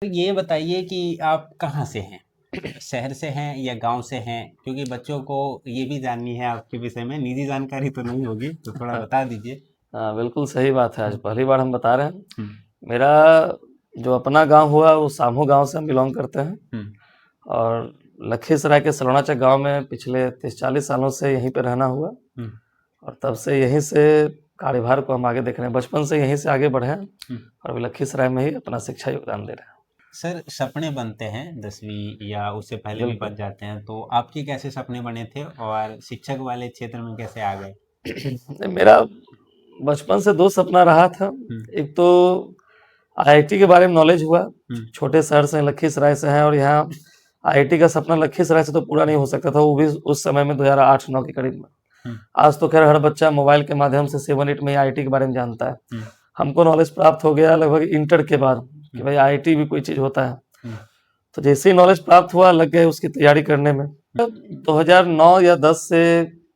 ये बताइए कि आप कहाँ से हैं? शहर से हैं या गांव से हैं? क्योंकि बच्चों को ये भी जाननी है आपके विषय में, निजी जानकारी तो नहीं होगी, तो थोड़ा हाँ, बता दीजिए। हाँ, बिल्कुल सही बात है। आज हुँ, पहली बार हम बता रहे हैं। हुँ, मेरा जो अपना गांव हुआ वो सामू गांव से हम बिलोंग करते हैं। हुँ, और लखीसराय के सलोनाचक गांव में पिछले 30-40 सालों से यहीं पे रहना हुआ। हुँ, और तब से यहीं से कार्यभार को हम आगे देख रहे हैं। बचपन से यहीं से आगे बढ़े हैं हुँ। और अभी लखीसराय में ही अपना शिक्षा योगदान दे रहे सर, सपने बनते हैं 10वीं या उससे हैं। पहले भी बिल्कुल। बन जाते हैं, तो आपके कैसे सपने बने थे और शिक्षक वाले क्षेत्र में कैसे आ गए? नहीं, मेरा बचपन से दो सपना रहा था। हुँ, एक तो आईआईटी के बारे में नॉलेज हुआ। हुँ, छोटे शहर से लखीसराय से हैं और यहाँ आईआईटी का सपना लखीसराय से तो पूरा नहीं हो सकता था, वो भी उस समय में 2008-9 के करीब में। हुँ, आज तो खैर हर बच्चा मोबाइल के माध्यम से 7-8 में आईआईटी के बारे में जानता है। हुँ, हमको नॉलेज प्राप्त हो गया लगभग इंटर के बाद हुँ, कि भाई आईआईटी भी कोई चीज़ होता है। हुँ, तो जैसे ही नॉलेज प्राप्त हुआ लग गए उसकी तैयारी करने में। 2009 या 10 से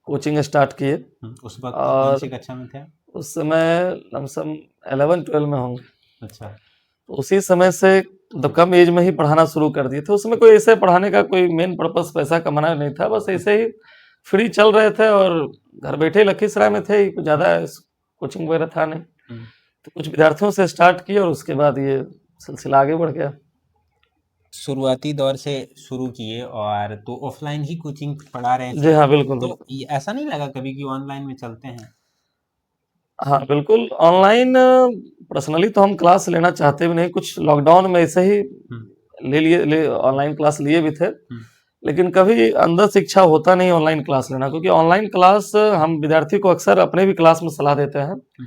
कोचिंग स्टार्ट किए। हुँ। उस वक़्त कौन-सी और कक्षा में थे आप? उस समय लमसम 11-12 में होंगे। अच्छा। तो उसी समय से तो कम एज में ही पढ़ाना शुरू कर दिए थे। उसमें कोई ऐसे पढ़ाने का कोई मेन पर्पस पैसा कमाना नहीं था, बस ऐसे ही फ्री चल रहे थे और घर बैठे लखीसराय में थे, कुछ ज़्यादा कोचिंग वगैरह था नहीं। हुँ। तो कुछ विद्यार्थियों से स्टार्ट किए और उसके बाद ये सिलसिला आगे बढ़ गया। शुरुआती दौर से शुरू किए और तो ऑफलाइन ही कोचिंग पढ़ा रहे जी थे। हाँ, बिल्कुल, तो बिल्कुल। ये ऐसा नहीं लगा कभी कि ऑनलाइन में चलते हैं? हाँ, बिल्कुल ऑनलाइन पर्सनली तो हम क्लास लेना चाहते भी नहीं, कुछ लॉकडाउन में ऐसे ही हुँ, ले ऑनलाइन क्लास लिए भी थे। हुँ, लेकिन कभी अंदर से इच्छा होता नहीं ऑनलाइन क्लास लेना, क्योंकि ऑनलाइन क्लास हम विद्यार्थी को अक्सर अपने भी क्लास में सलाह देते हैं हुँ।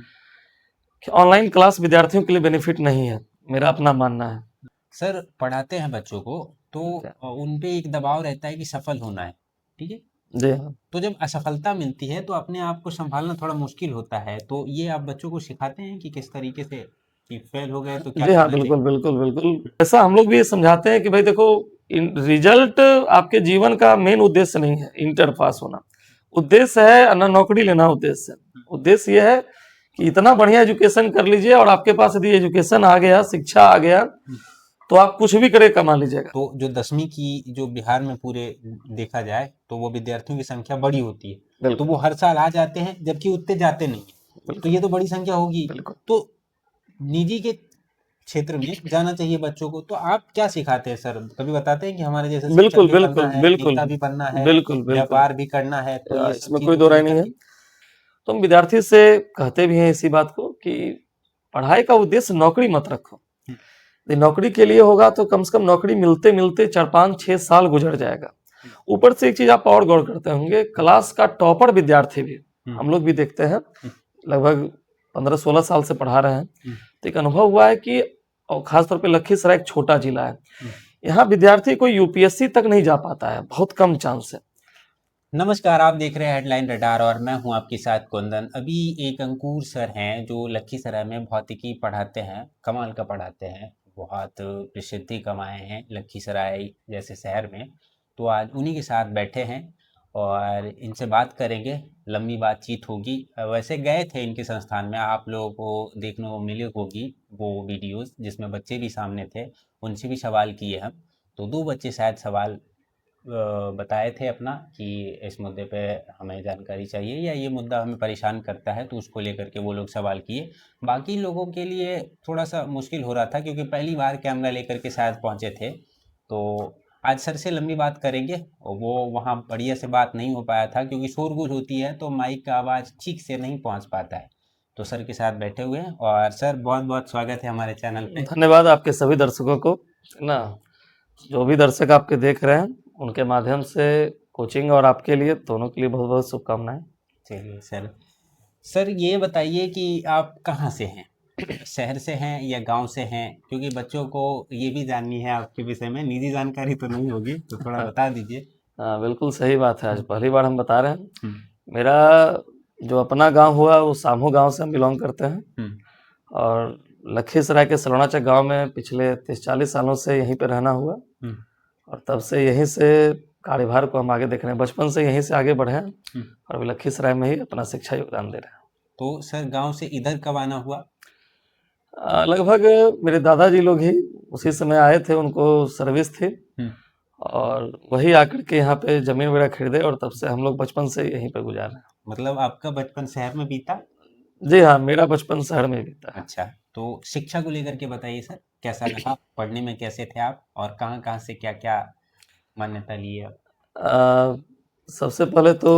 कि ऑनलाइन क्लास विद्यार्थियों के लिए बेनिफिट नहीं है, मेरा अपना मानना है। सर, पढ़ाते हैं बच्चों को तो जी उन पे एक दबाव रहता है कि सफल होना है, ठीक है? जी हाँ। तो जब असफलता मिलती है तो अपने आप को सँभालना थोड़ा मुश्किल होता है। तो ये आप बच्चों को सिखाते हैं कि किस तरीके से कि फेल हो गए तो क्या जी हाँ, करना बिल्कुल, चाहिए? बिल्कुल, बिल्कुल। ऐसा हम लोग भी ये समझाते हैं कि भाई देखो, इन रिजल्ट आपके जीवन का मेन उद्देश्य नहीं है, इंटर पास होना। उद्देश्य है ना नौकरी लेना उद्देश्य है। हुँ, उद्देश्य ये है कि इतना बढ़िया एजुकेशन कर लीजिए और आपके पास यदि एजुकेशन आ गया, शिक्षा आ गया, हुँ। तो आप कुछ भी करके कमा लीजिएगा। तो जो 10वीं की जो बिहार में पूरे देखा जाए तो वो विद्यार्थियों की संख्या बड़ी होती है। तो बिल्कुल, वो हर साल आ जाते हैं जबकि उतने जाते नहीं हैं। तो बिल्कुल, ये तो बड़ी संख्या होगी। बिल्कुल। तो निजी के क्षेत्र में जाना चाहिए बच्चों को। तो आप क्या सिखाते हैं सर? कभी बताते हैं कि हमारे जैसे शिक्षक बिल्कुल, भी बनना बिल्कुल, है, बिल्कुल, नेता भी बनना है, बिल्कुल, बिल्कुल। व्यापार भी करना है, तो ये सब इसमें कोई चीज़ों दो को राय लेकर नहीं है। के? तो हम विद्यार्थी से कहते भी हैं इसी बात को कि पढ़ाई का उद्देश्य नौकरी मत रखो। हुँ, यदि नौकरी के लिए होगा तो कम से कम नौकरी मिलते मिलते 4-5-6 साल गुजर जाएगा। हुँ, ऊपर से एक चीज आप और गौर करते होंगे, क्लास का टॉपर विद्यार्थी भी हुँ, हम लोग भी देखते हैं, हुँ, लगभग 15-16 साल से पढ़ा रहे हैं। हुँ, तो एक अनुभव हुआ है कि और खासतौर पे लखीसराय एक छोटा जिला है, हुँ। यहाँ विद्यार्थी कोई यूपीएससी तक नहीं जा पाता है, बहुत कम चांस है। नमस्कार, आप देख रहे हैं हेडलाइन रडार और मैं हूं आपके साथ कुंदन। अभी एक अंकुर सर हैं जो लखीसराय में भौतिकी पढ़ाते हैं, कमाल का पढ़ाते हैं, बहुत प्रसिद्धि कमाए हैं लखीसराय जैसे शहर में। तो आज उन्हीं के साथ बैठे हैं और इनसे बात करेंगे, लंबी बातचीत होगी। वैसे गए थे इनके संस्थान में, आप लोगों को देखने को मिली होगी वो वीडियोस जिसमें बच्चे भी सामने थे, उनसे भी सवाल किए हम। तो दो बच्चे शायद सवाल बताए थे अपना कि इस मुद्दे पे हमें जानकारी चाहिए या ये मुद्दा हमें परेशान करता है, तो उसको लेकर के वो लोग सवाल किए। बाकी लोगों के लिए थोड़ा सा मुश्किल हो रहा था क्योंकि पहली बार कैमरा लेकर के शायद पहुंचे थे। तो आज सर से लंबी बात करेंगे और वो वहाँ बढ़िया से बात नहीं हो पाया था क्योंकि शोरगुल होती है तो माइक का आवाज़ ठीक से नहीं पहुँच पाता है। तो सर के साथ बैठे हुए हैं और सर बहुत बहुत स्वागत है हमारे चैनल पे। धन्यवाद आपके सभी दर्शकों को, है ना, जो भी दर्शक आपके देख रहे हैं उनके माध्यम से कोचिंग और आपके लिए दोनों के लिए बहुत बहुत शुभकामनाएं। चलिए सर, सर ये बताइए कि आप कहाँ से हैं? शहर से हैं या गांव से हैं? क्योंकि बच्चों को ये भी जाननी है आपके विषय में, निजी जानकारी तो नहीं होगी, तो थोड़ा हाँ, बता दीजिए। हाँ, बिल्कुल सही बात है। आज हुँ, पहली बार हम बता रहे हैं। हुँ, मेरा जो अपना गांव हुआ वो सामू गांव से हम बिलोंग करते हैं। हुँ, और लखीसराय के सलोनाचक गांव में पिछले 30-40 सालों से यहीं पे रहना हुआ। हुँ, और तब से यहीं से कार्यभार को हम आगे देख रहे हैं। बचपन से यहीं से आगे बढ़े हैं हुँ। और अभी लखीसराय में ही अपना शिक्षा योगदान दे रहे हैं। तो सर गाँव से इधर कब आना हुआ? लगभग मेरे दादाजी लोग ही उसी समय आए थे, उनको सर्विस थी हम्म, और वही आकर के यहाँ पे ज़मीन वगैरह खरीदे और तब से हम लोग बचपन से यहीं पे गुजारे हैं। मतलब आपका बचपन शहर में बीता? जी हाँ, मेरा बचपन शहर में बीता है। अच्छा, तो शिक्षा को लेकर के बताइए सर, कैसा रहा? पढ़ने में कैसे थे आप और कहाँ-कहाँ से क्या-क्या मान्यता लिए आप? अ, सबसे पहले तो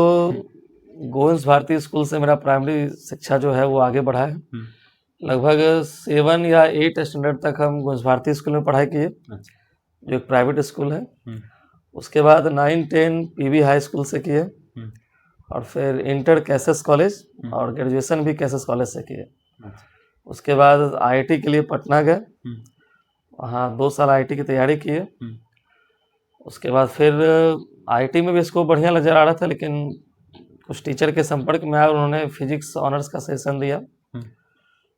गोविंद भारती स्कूल से मेरा प्राइमरी शिक्षा जो है वो आगे बढ़ा है। हुँ, लगभग 7 या 8 स्टैंडर्ड तक हम गोविंद भारती स्कूल में पढ़ाई किए, अच्छा, जो एक प्राइवेट स्कूल है। हुँ, उसके बाद 9-10 पीवी हाई स्कूल से किए हुँ, और फिर इंटर कैसेस कॉलेज हुँ, और ग्रेजुएशन भी कैसेस कॉलेज से किए। अच्छा, उसके बाद आईआईटी के लिए पटना गए, हुँ, वहाँ 2 साल आईआईटी की तैयारी किए। हुँ, उसके बाद फिर आईआईटी में भी स्कोप बढ़िया नज़र आ रहा था, लेकिन कुछ टीचर के संपर्क में आया, उन्होंने फिजिक्स ऑनर्स का सजेशन दिया, हुँ,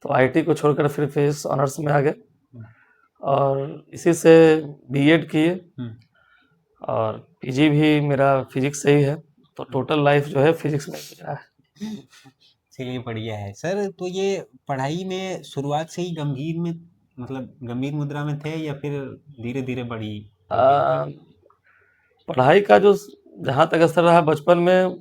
तो आईआईटी को छोड़कर फिर फिजिक्स ऑनर्स में आ गए हुँ, और इसी से बीएड किए हुँ, और पीजी भी मेरा फिजिक्स से ही है, तो टोटल लाइफ जो है फिजिक्स में गुजरा है। चलिए बढ़िया है। सर, तो ये पढ़ाई में शुरुआत से ही गंभीर में मतलब गंभीर मुद्रा में थे या फिर धीरे-धीरे बढ़ी हो गई? आ, पढ़ाई का जो जहाँ तक असर रहा बचपन में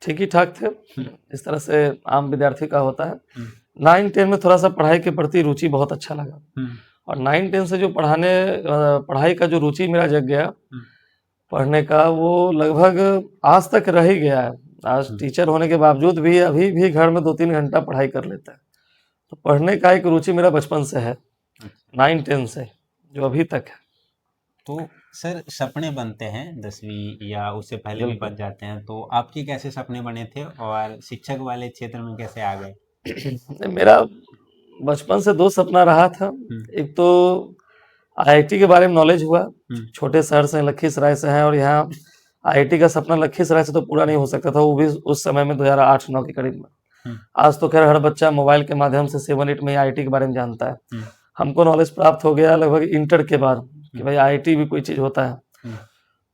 ठीक ही ठाक थे, हुँ, इस तरह से आम विद्यार्थी का होता है। हुँ, 9-10 में थोड़ा सा पढ़ाई के प्रति रुचि बहुत अच्छा लगा हुँ, और 9-10 से जो पढ़ाई का जो रुचि मेरा जग गया हुँ, पढ़ने का, वो लगभग आज तक रह ही गया है। आज हुँ, टीचर होने के बावजूद भी अभी भी घर में 2-3 घंटा पढ़ाई कर लेता है। तो पढ़ने का एक रुचि मेरा बचपन से है, अच्छा। 9-10 से, जो अभी तक है। तो सर, सपने बनते हैं 10वीं या उससे पहले भी बिल्कुल। बन जाते हैं, तो आपके कैसे सपने बने थे और शिक्षक वाले क्षेत्र में कैसे आ गए? नहीं, मेरा बचपन से 2 सपना रहा था। हुँ, एक तो आईआईटी के बारे में नॉलेज हुआ, हुँ, छोटे शहर से लखीसराय से हैं और यहाँ आईआईटी का सपना लखीसराय से तो पूरा नहीं हो सकता था, वो भी उस समय में 2008-9 के करीब में। हुँ, आज तो खैर हर बच्चा मोबाइल के माध्यम से 7-8 में आईआईटी के बारे में जानता है। हुँ, हमको नॉलेज प्राप्त हो गया लगभग इंटर के बाद कि हुँ, भाई आईआईटी भी कोई चीज़ होता है। हुँ,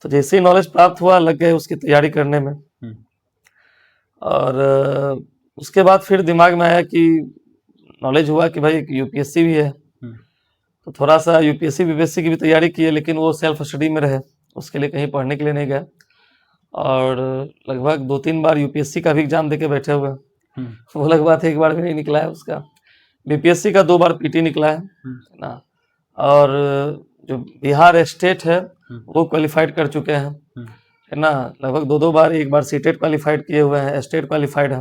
तो जैसे ही नॉलेज प्राप्त हुआ लग गए उसकी तैयारी करने में हुँ, और उसके बाद फिर दिमाग में आया कि नॉलेज हुआ कि भाई एक यूपीएससी भी है, हुँ, तो थोड़ा सा यूपीएससी बीपीएससी की भी तैयारी की है, लेकिन वो सेल्फ स्टडी में रहे, उसके लिए कहीं पढ़ने के लिए नहीं गया और लगभग 2-3 बार यूपीएससी का भी एग्जाम देके बैठे हुए हैं। हुँ, वो अलग बात है, एक बार भी नहीं निकला है उसका। बीपीएससी का 2 बार पीटी निकला है हुँ, ना, और जो बिहार स्टेट है हुँ, वो क्वालिफाइड कर चुके हैं, हुँ, है ना। लगभग 2-2 बार, एक बार सीटेट क्वालिफाइड किए हुए हैं, स्टेट क्वालिफाइड है,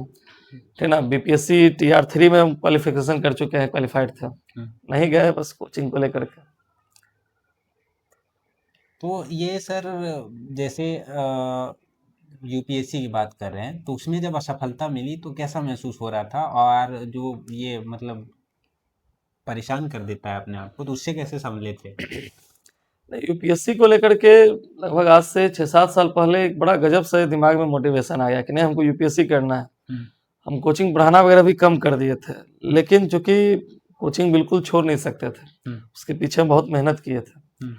है ना। बीपीएससी टीआर 3 में हम क्वालिफिकेशन कर चुके हैं, क्वालिफाइड थे, हुँ। नहीं गए बस कोचिंग को लेकर के। तो ये सर, जैसे यूपीएससी की बात कर रहे हैं, तो उसमें जब असफलता मिली तो कैसा महसूस हो रहा था? और जो ये मतलब परेशान कर देता है अपने आप को, तो उससे कैसे संभले थे? यूपीएससी को लेकर के लगभग आज से 6-7 साल पहले एक बड़ा गजब से दिमाग में मोटिवेशन आ गया कि नहीं हमको यूपीएससी करना है। हुँ, हम कोचिंग पढ़ाना वगैरह भी कम कर दिए थे, लेकिन चूंकि कोचिंग बिल्कुल छोड़ नहीं सकते थे, हुँ, उसके पीछे हम बहुत मेहनत किए थे, हुँ,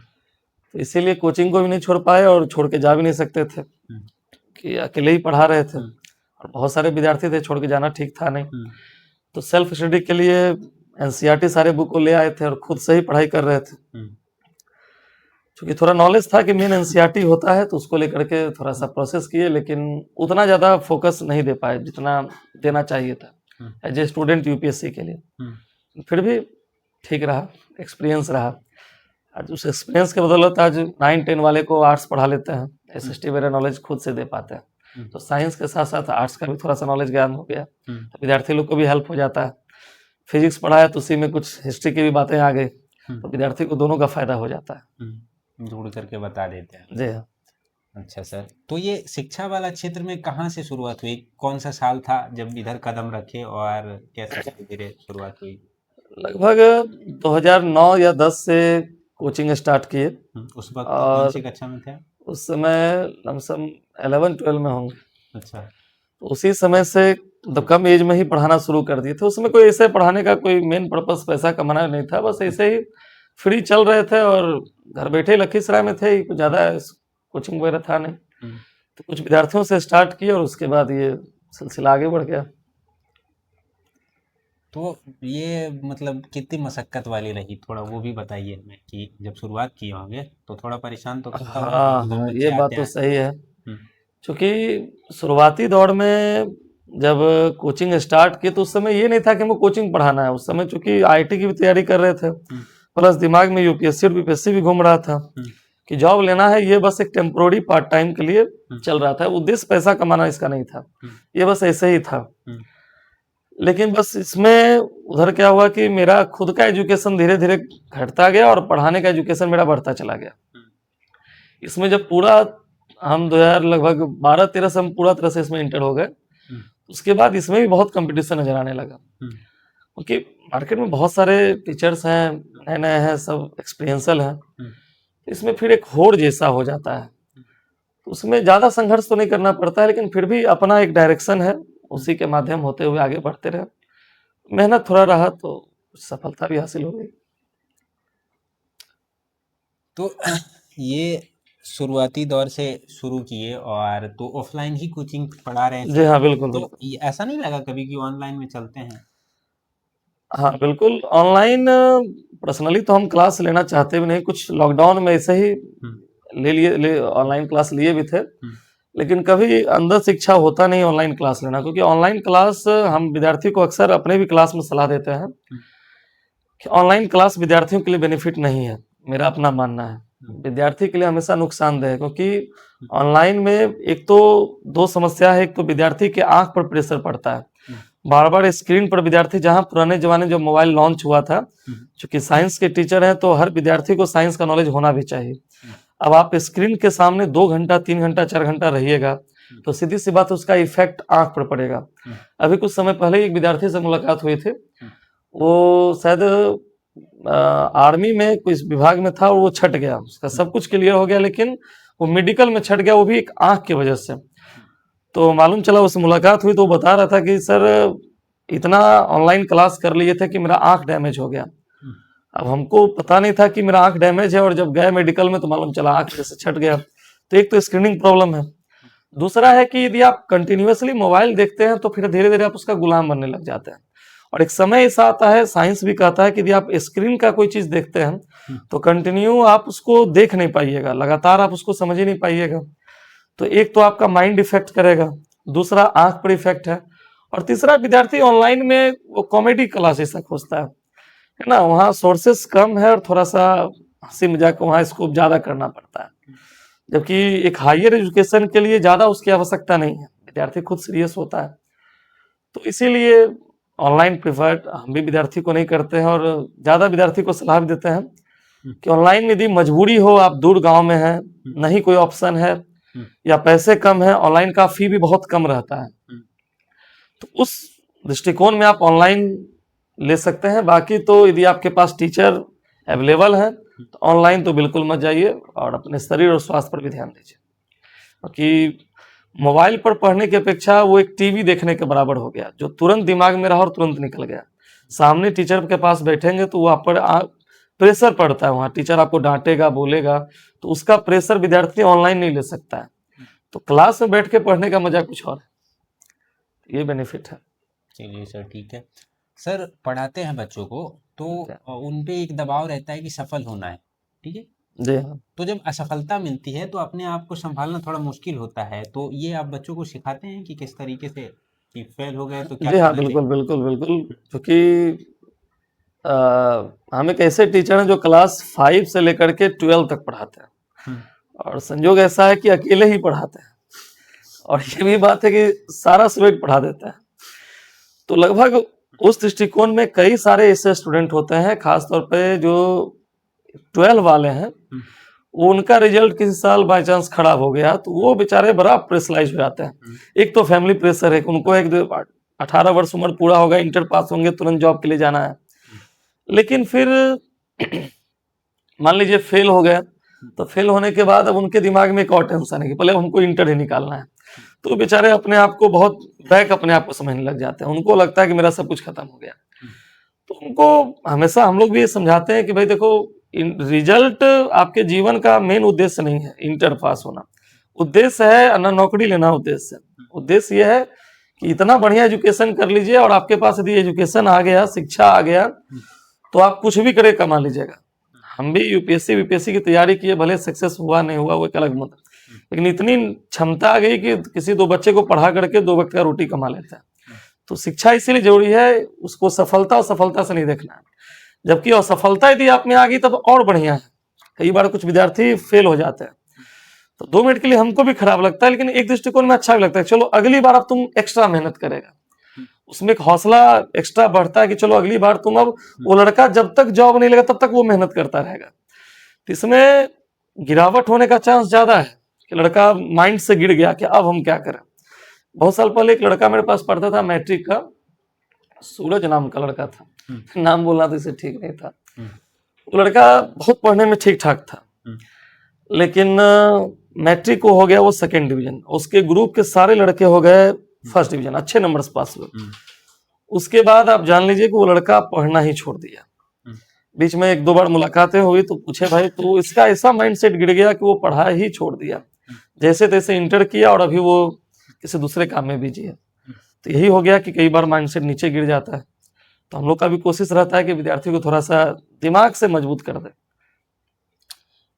तो इसीलिए कोचिंग को भी नहीं छोड़ पाए और छोड़ के जा भी नहीं सकते थे हुँ, कि अकेले ही पढ़ा रहे थे हुँ, और बहुत सारे विद्यार्थी थे, छोड़ के जाना ठीक था नहीं। हुँ, तो सेल्फ स्टडी के लिए एनसीईआरटी सारे बुक को ले आए थे और खुद से ही पढ़ाई कर रहे थे। हुँ, चूँकि थोड़ा नॉलेज था कि मेन एनसीईआरटी होता है, तो उसको लेकर के थोड़ा-सा प्रोसेस किए, लेकिन उतना ज़्यादा फ़ोकस नहीं दे पाए, जितना देना चाहिए था, हुँ, एज़ ए स्टूडेंट यूपीएससी के लिए। हुँ, फिर भी ठीक रहा, एक्सपीरियंस रहा। आज उस एक्सपीरियंस के बदौलत आज 9-10 वाले को आर्ट्स पढ़ा लेते हैं, हुँ, एसएसटी वगैरह नॉलेज खुद से दे पाते हैं। हुँ, तो साइंस के साथ-साथ आर्ट्स का भी थोड़ा-सा नॉलेज ज्ञान हो गया, हुँ, तो विद्यार्थी लोग को भी हेल्प हो जाता है। फिजिक्स पढ़ाया तो उसी में कुछ हिस्ट्री की भी बातें आ गई, हुँ, तो विद्यार्थी को दोनों का फ़ायदा हो जाता है। जोड़ करके बता देते हैं। जी हाँ। अच्छा सर, तो ये शिक्षा वाला क्षेत्र में कहाँ से शुरुआत हुई? कौन सा साल था जब इधर कदम रखे और कैसे धीरे-धीरे शुरुआत हुई? लगभग 2009 या 10 से कोचिंग स्टार्ट किए उस वक़्त कौन सी और कक्षा में थे? उस समय लमसम 11-12 में होंगे। अच्छा। तो उसी समय से मतलब कम एज में ही पढ़ाना शुरू कर दिए थे। उसमें कोई ऐसे पढ़ाने का कोई मेन पर्पस पैसा कमाना नहीं था, बस हुँ, ऐसे ही फ्री चल रहे थे और घर बैठे ही लखीसराय में थे, कुछ ज़्यादा कोचिंग वगैरह था नहीं। हुँ। तो कुछ विद्यार्थियों से स्टार्ट किए और उसके बाद ये सिलसिला आगे बढ़ गया। तो तो ये मतलब कितनी मशक्कत वाली रही, थोड़ा वो भी बताइए हमें कि जब शुरुआत किए होंगे तो थोड़ा परेशान तो करता होगा हाँ क्योंकि 2 हाँ, बच्चे ये बात आते तो हैं। सही है। हुँ, क्योंकि शुरुआती दौर में जब कोचिंग स्टार्ट की तो उस समय ये नहीं था कि हमको कोचिंग पढ़ाना है। उस समय चूंकि आईआईटी की भी तैयारी कर रहे थे, हुँ, प्लस दिमाग में यूपीएससी और बीपीएससी भी घूम रहा था हुँ, कि जॉब लेना है। ये बस एक टेम्पोररी पार्ट टाइम के लिए हुँ, चल रहा था, उद्देश्य पैसा कमाना इसका नहीं था, हुँ, ये बस ऐसे ही था। हुँ, लेकिन बस इसमें उधर क्या हुआ कि मेरा खुद का एजुकेशन धीरे धीरे घटता गया और पढ़ाने का एजुकेशन मेरा बढ़ता चला गया। हुँ, इसमें जब पूरा हम 2000 लगभग 12-13 से हम पूरा तरह से इसमें इंटर हो गए, हुँ, उसके बाद इसमें भी बहुत कंपटीशन नजर आने लगा, हुँ, क्योंकि मार्केट में बहुत सारे टीचर्स हैं, नए नए हैं, सब एक्सपीरियंसल हैं। हुँ, इसमें फिर एक होड़ जैसा हो जाता है। तो उसमें ज़्यादा संघर्ष तो नहीं करना पड़ता है, लेकिन फिर भी अपना एक डायरेक्शन है, हुँ। उसी के माध्यम होते हुए आगे बढ़ते रहे। मेहनत थोड़ा रहा तो सफलता भी हासिल हो गई। तो ये शुरुआती दौर से शुरू किए और तो ऑफलाइन ही कोचिंग पढ़ा रहे जी थे, हाँ, बिल्कुल तो बिल्कुल। ऐसा नहीं लगा कभी कि ऑनलाइन में चलते हैं? हाँ बिल्कुल, ऑनलाइन पर्सनली तो हम क्लास लेना चाहते भी नहीं, कुछ लॉकडाउन में ऐसे ही हुँ, ले ऑनलाइन क्लास लिए भी थे। हुँ, लेकिन कभी अंदर से इच्छा होता नहीं ऑनलाइन क्लास लेना, क्योंकि ऑनलाइन क्लास हम विद्यार्थी को अक्सर अपने भी क्लास में सलाह देते हैं हुँ, कि ऑनलाइन क्लास विद्यार्थियों के लिए बेनिफिट नहीं है। मेरा अपना मानना है, हुँ, विद्यार्थी के लिए हमेशा नुकसानदेह है, क्योंकि हुँ, ऑनलाइन में एक तो दो समस्या है। एक तो विद्यार्थी के आंख पर प्रेशर पड़ता है, हुँ, बार बार स्क्रीन पर विद्यार्थी, जहाँ पुराने जमाने जब मोबाइल लॉन्च हुआ था, हुँ, चूंकि साइंस के टीचर हैं तो हर विद्यार्थी को साइंस का नॉलेज होना भी चाहिए। हुँ, अब आप स्क्रीन के सामने 2 घंटा 3 घंटा 4 घंटा रहिएगा हुँ, तो सीधी सी बात उसका इफेक्ट आंख पर पड़ेगा। हुँ, अभी कुछ समय पहले एक विद्यार्थी से मुलाकात हुई थी, हुँ, वो शायद आर्मी में कुछ विभाग में था और वो छट गया, उसका हुँ, सब कुछ क्लियर हो गया, लेकिन वो मेडिकल में छट गया, वो भी एक आंख की वजह से। हुँ, तो मालूम चला, उससे मुलाकात हुई तो वो बता रहा था कि सर इतना ऑनलाइन क्लास कर लिए थे कि मेरा आंख डैमेज हो गया। हुँ, अब हमको पता नहीं था कि मेरा आंख डैमेज है, और जब गए मेडिकल में तो मालूम चला आंख जैसे छट गया। तो एक तो स्क्रीनिंग प्रॉब्लम है, दूसरा है कि यदि आप कंटिन्यूअसली मोबाइल देखते हैं तो फिर धीरे धीरे आप उसका गुलाम बनने लग जाते हैं। और एक समय ऐसा आता है, साइंस भी कहता है कि यदि आप स्क्रीन का कोई चीज देखते हैं हुँ, तो कंटिन्यू आप उसको देख नहीं पाइएगा, लगातार आप उसको समझ ही नहीं पाइएगा। तो एक तो आपका माइंड इफेक्ट करेगा, दूसरा आंख पर इफेक्ट है, और तीसरा विद्यार्थी ऑनलाइन में वो कॉमेडी क्लास ऐसा खोजता है ना, वहाँ सोर्सेस कम है और थोड़ा सा हंसी मजाक वहाँ स्कोप ज्यादा करना पड़ता है। जबकि एक हायर एजुकेशन के लिए ज्यादा उसकी आवश्यकता नहीं है, विद्यार्थी खुद सीरियस होता है। तो इसीलिए ऑनलाइन प्रिफर्ड हम भी विद्यार्थी को नहीं करते हैं, और ज्यादा विद्यार्थी को सलाह भी देते हैं हुँ, कि ऑनलाइन यदि मजबूरी हो, आप दूर गांव में हैं, हुँ, नहीं कोई ऑप्शन है, हुँ, या पैसे कम है, ऑनलाइन का फी भी बहुत कम रहता है, हुँ, तो उस दृष्टिकोण में आप ऑनलाइन ले सकते हैं। बाकी तो यदि आपके पास टीचर अवेलेबल है हुँ, तो ऑनलाइन तो बिल्कुल मत जाइए, और अपने शरीर और स्वास्थ्य पर भी ध्यान दीजिए, क्योंकि मोबाइल पर पढ़ने की अपेक्षा वो एक टीवी देखने के बराबर हो गया, जो तुरंत दिमाग में रहा और तुरंत निकल गया। सामने टीचर के पास बैठेंगे तो वो आप पर प्रेशर पड़ता है, वहाँ टीचर आपको डांटेगा, बोलेगा, तो उसका प्रेशर विद्यार्थी ऑनलाइन नहीं ले सकता है। हुँ। तो क्लास में बैठ के पढ़ने का मजा कुछ और है, ये बेनिफिट है। चलिए सर, ठीक है। सर पढ़ाते हैं बच्चों को तो क्या? उन पे एक दबाव रहता है कि सफल होना है, ठीक है? जी हाँ। तो जब असफलता मिलती है तो अपने आप को सँभालना थोड़ा मुश्किल होता है, तो ये आप बच्चों को सिखाते हैं कि किस तरीके से, कि फेल हो गए तो क्या जी हाँ, करना चाहिए? बिल्कुल बिल्कुल बिल्कुल, क्योंकि हम एक ऐसे टीचर हैं जो क्लास 5 से लेकर के 12 तक पढ़ाते हैं, हुँ, और संयोग ऐसा है कि अकेले ही पढ़ाते हैं, और ये भी बात है कि सारा सब्जेक्ट पढ़ा देता है। तो लगभग उस दृष्टिकोण में कई सारे ऐसे स्टूडेंट होते हैं, खासतौर पे जो 12 वाले हैं, हुँ, वो उनका रिजल्ट किसी साल बाय चांस खराब हो गया तो वो बेचारे बड़ा प्रेशराइज हो जाते हैं। हुँ, एक तो फैमिली प्रेशर है कि उनको 18 वर्ष उम्र पूरा होगा, इंटर पास होंगे, तुरंत जॉब के लिए जाना है। हुँ, लेकिन फिर मान लीजिए फेल हो गया, हुँ, तो फेल होने के बाद अब उनके दिमाग में एक और टेंशन है कि पहले हमको इंटर ही निकालना है। हुँ, तो बेचारे अपने आप को बहुत बैक अपने आप को समझने लग जाते हैं, उनको लगता है कि मेरा सब कुछ खत्म हो गया। हुँ, तो उनको हमेशा हम लोग भी ये समझाते हैं कि भाई देखो, रिजल्ट आपके जीवन का मेन उद्देश्य नहीं है इंटर पास होना। उद्देश्य है ना नौकरी लेना, उद्देश्य है, हुँ, उद्देश्य ये है कि इतना बढ़िया एजुकेशन कर लीजिए और आपके पास यदि एजुकेशन आ गया, शिक्षा आ गया, तो आप कुछ भी करे कमा लीजिएगा। हम भी यूपीएससी वीपीएससी की तैयारी किए, भले सक्सेस हुआ नहीं हुआ वो एक अलग मत, लेकिन इतनी क्षमता आ गई कि किसी 2 बच्चे को पढ़ा करके 2 वक्त का रोटी कमा लेता है। तो शिक्षा इसीलिए जरूरी है, उसको सफलता और सफलता से नहीं देखना है, जबकि असफलता यदि आप में आ गई तब और बढ़िया है। कई बार कुछ विद्यार्थी फेल हो जाते हैं, तो 2 मिनट के लिए हमको भी खराब लगता है, लेकिन एक दृष्टिकोण में अच्छा भी लगता है, चलो अगली बार अब तुम एक्स्ट्रा मेहनत करेगा, उसमें एक हौसला एक्स्ट्रा बढ़ता है कि चलो अगली बार तुम, अब वो लड़का जब तक जॉब नहीं लगा तब तक वो मेहनत करता रहेगा। तो इसमें गिरावट होने का चांस ज्यादा है कि लड़का माइंड से गिर गया कि अब हम क्या करें। बहुत साल पहले एक लड़का मेरे पास पढ़ता था, मैट्रिक का, सूरज नाम का लड़का था, नाम बोलना तो इसे ठीक नहीं था। वो लड़का बहुत पढ़ने में ठीक ठाक था, लेकिन मैट्रिक को हो गया वो 2nd डिवीजन, उसके ग्रुप के सारे लड़के हो गए 1st डिवीजन, अच्छे नंबर से पास हुए। उसके बाद आप जान लीजिए कि वो लड़का पढ़ना ही छोड़ दिया। बीच में 1-2 बार मुलाकातें हुई तो पूछे भाई, तो इसका ऐसा माइंडसेट गिर गया कि वो पढ़ाई ही छोड़ दिया, जैसे तैसे इंटर किया और अभी वो किसी दूसरे काम में बिजी है। तो यही हो गया कि कई बार माइंडसेट नीचे गिर जाता है। तो हम लोग का भी कोशिश रहता है कि विद्यार्थी को थोड़ा सा दिमाग से मजबूत कर दे।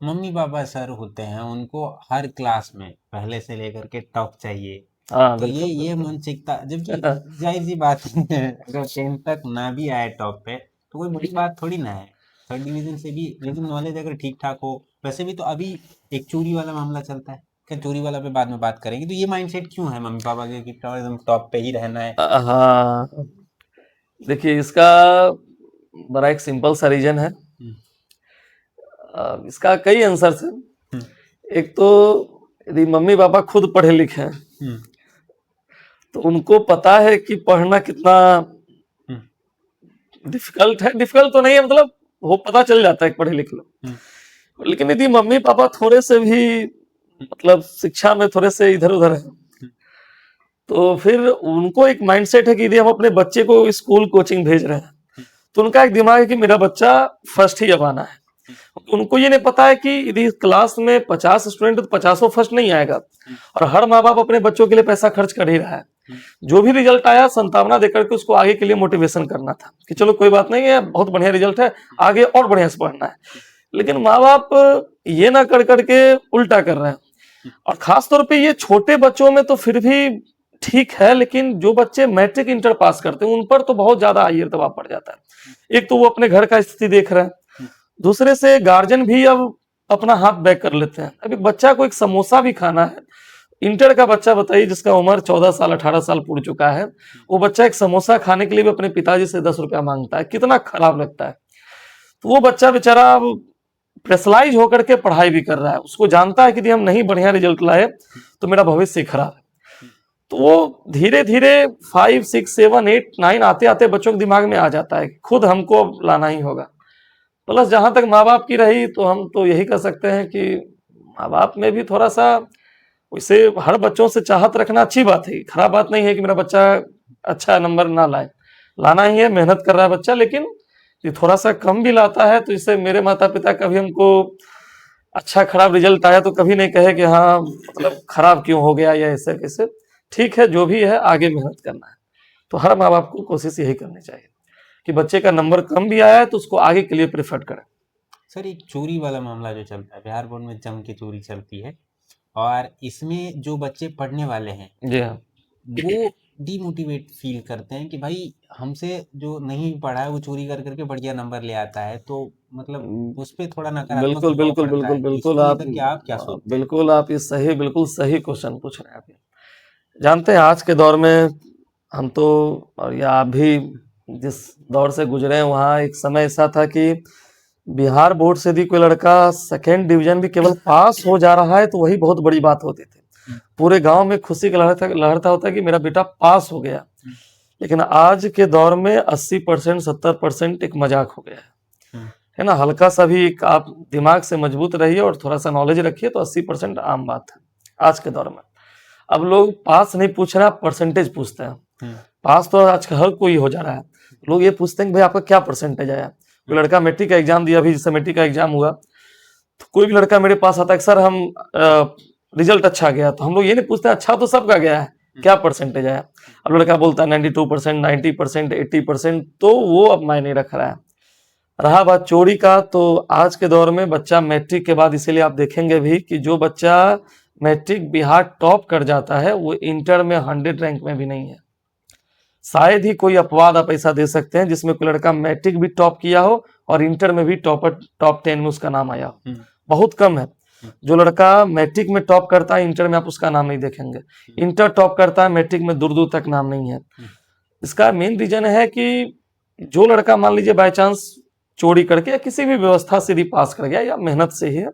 मम्मी पापा सर होते हैं, उनको हर क्लास में पहले से लेकर के टॉप चाहिए, हाँ तो ये बिल्कुल मानसिकता, जबकि जाहिर सी बात है अगर 10th तक ना भी आए टॉप पे तो कोई बड़ी बात थोड़ी ना है, 3rd डिवीजन से भी, लेकिन नॉलेज अगर ठीक ठाक हो। वैसे भी तो अभी एक चोरी वाला मामला चलता है, क्या चोरी वाला पे बाद में बात करेंगे। तो ये माइंडसेट क्यों है मम्मी पापा के कि एकदम टॉप पे ही रहना है? हाँ, देखिए इसका बड़ा एक सिंपल सा रीजन है। इसका कई आंसर है। एक तो यदि मम्मी पापा खुद पढ़े लिखे हैं तो उनको पता है कि पढ़ना कितना डिफिकल्ट है। डिफिकल्ट तो नहीं है, मतलब वो पता चल जाता है पढ़े लिखे लोग। लेकिन यदि मम्मी पापा थोड़े से भी मतलब शिक्षा में थोड़े से इधर उधर है, तो फिर उनको एक माइंडसेट है कि यदि हम अपने बच्चे को स्कूल कोचिंग भेज रहे हैं तो उनका एक दिमाग है कि मेरा बच्चा फर्स्ट ही अब आना है। उनको ये नहीं पता है कि यदि क्लास में 50 स्टूडेंट तो 50 फर्स्ट नहीं आएगा, और हर माँ बाप अपने बच्चों के लिए पैसा खर्च कर ही रहा है। जो भी रिजल्ट आया संतावना देकर के उसको आगे के लिए मोटिवेशन करना था कि चलो कोई बात नहीं है, बहुत बढ़िया रिजल्ट है, आगे और बढ़िया से पढ़ना है। लेकिन माँ बाप ये ना कर करके उल्टा कर रहे हैं। और खासतौर पे ये छोटे बच्चों में तो फिर भी ठीक है, लेकिन जो बच्चे मैट्रिक इंटर पास करते हैं उन पर तो बहुत ज्यादा हाई दबाव पड़ जाता है। एक तो वो अपने घर का स्थिति देख रहे हैं, दूसरे से गार्जियन भी अब अपना हाथ बैक कर लेते हैं। अभी बच्चा को एक समोसा भी खाना है, इंटर का बच्चा बताइए जिसका उम्र 14 साल 18 साल पूर्ण चुका है, वो बच्चा एक समोसा खाने के लिए भी अपने पिताजी से 10 रुपया मांगता है, कितना खराब लगता है। तो वो बच्चा बेचारा अब प्रेशराइज होकर के पढ़ाई भी कर रहा है, उसको जानता है कि यदि हम नहीं बढ़िया रिजल्ट लाए तो मेरा भविष्य खराब है। तो वो धीरे धीरे 5, 6, 7, 8, 9 आते आते बच्चों के दिमाग में आ जाता है खुद हमको अब लाना ही होगा। प्लस जहां तक माँ बाप की रही तो हम तो यही कर सकते हैं कि माँ बाप में भी थोड़ा सा वैसे हर बच्चों से चाहत रखना अच्छी बात है, खराब बात नहीं है कि मेरा बच्चा अच्छा नंबर ना लाए, लाना ही है, मेहनत कर रहा है बच्चा। लेकिन ये थोड़ा सा कम भी लाता है तो इससे मेरे माता पिता कभी हमको अच्छा खराब रिजल्ट आया तो कभी नहीं कहे कि हाँ मतलब खराब क्यों हो गया या ऐसे कैसे, ठीक है जो भी है आगे मेहनत करना है। तो हर माँ बाप को कोशिश यही करनी चाहिए कि बच्चे का नंबर कम भी आया है तो उसको आगे के लिए प्रेफर करें। सर एक चोरी वाला मामला जो चलता है, बिहार बोर्ड में जम के चोरी चलती है, और इसमें जो बच्चे पढ़ने वाले हैं जी हाँ, वो डीमोटिवेट फील करते हैं कि भाई हमसे जो नहीं पढ़ा है वो चोरी कर करके बढ़िया नंबर ले आता है, तो मतलब उस पे थोड़ा नकारात्मक बिल्कुल प्रभाव बिल्कुल पड़ता बिल्कुल है। बिल्कुल इसको आप लेकर के आप क्या सोचते हैं? बिल्कुल आप ये सही बिल्कुल सही क्वेश्चन पूछ रहे हैं आप। जानते हैं आज के दौर में हम तो, और या आप भी जिस दौर से गुजरे हैं वहाँ एक समय ऐसा था कि बिहार बोर्ड से यदि कोई लड़का 2nd डिवीजन भी केवल पास हो जा रहा है तो वही बहुत बड़ी बात होती थी। पूरे गांव में खुशी का लहरता होता कि मेरा बेटा पास हो गया। लेकिन आज के दौर में 80% 70% एक मजाक हो गया है ना। हल्का सा भी आप दिमाग से मजबूत रहिए और थोड़ा सा नॉलेज रखिए तो 80% आम बात है आज के दौर में। अब लोग पास नहीं पूछ रहे, परसेंटेज पूछते हैं। पास तो आज हर कोई हो जा रहा है, लोग ये पूछते हैं कि भाई आपका क्या परसेंटेज आया। कोई लड़का मैट्रिक का एग्जाम दिया, अभी जैसे मैट्रिक का एग्जाम हुआ तो कोई भी लड़का मेरे पास आता है सर हम रिजल्ट अच्छा गया, तो हम लोग ये नहीं पूछते अच्छा तो सबका गया है, क्या परसेंटेज आया। अब लड़का बोलता है 92%, 90%, 80%, तो वो अब मायने रख रहा है। रहा बात चोरी का, तो आज के दौर में बच्चा मैट्रिक के बाद, इसीलिए आप देखेंगे भी कि जो बच्चा मैट्रिक बिहार टॉप कर जाता है वो इंटर में 100 रैंक में भी नहीं है। शायद ही कोई अपवाद आप ऐसा दे सकते हैं जिसमें कोई लड़का मैट्रिक भी टॉप किया हो और इंटर में भी टॉप 10 में उसका नाम आया हो। बहुत कम है। जो लड़का मैट्रिक में टॉप करता है इंटर में आप उसका नाम नहीं देखेंगे, इंटर टॉप करता है मैट्रिक में दूर दूर तक नाम नहीं है। इसका मेन रीजन है कि जो लड़का मान लीजिए बाय चांस चोरी करके या किसी भी व्यवस्था से भी पास कर गया या मेहनत से ही है,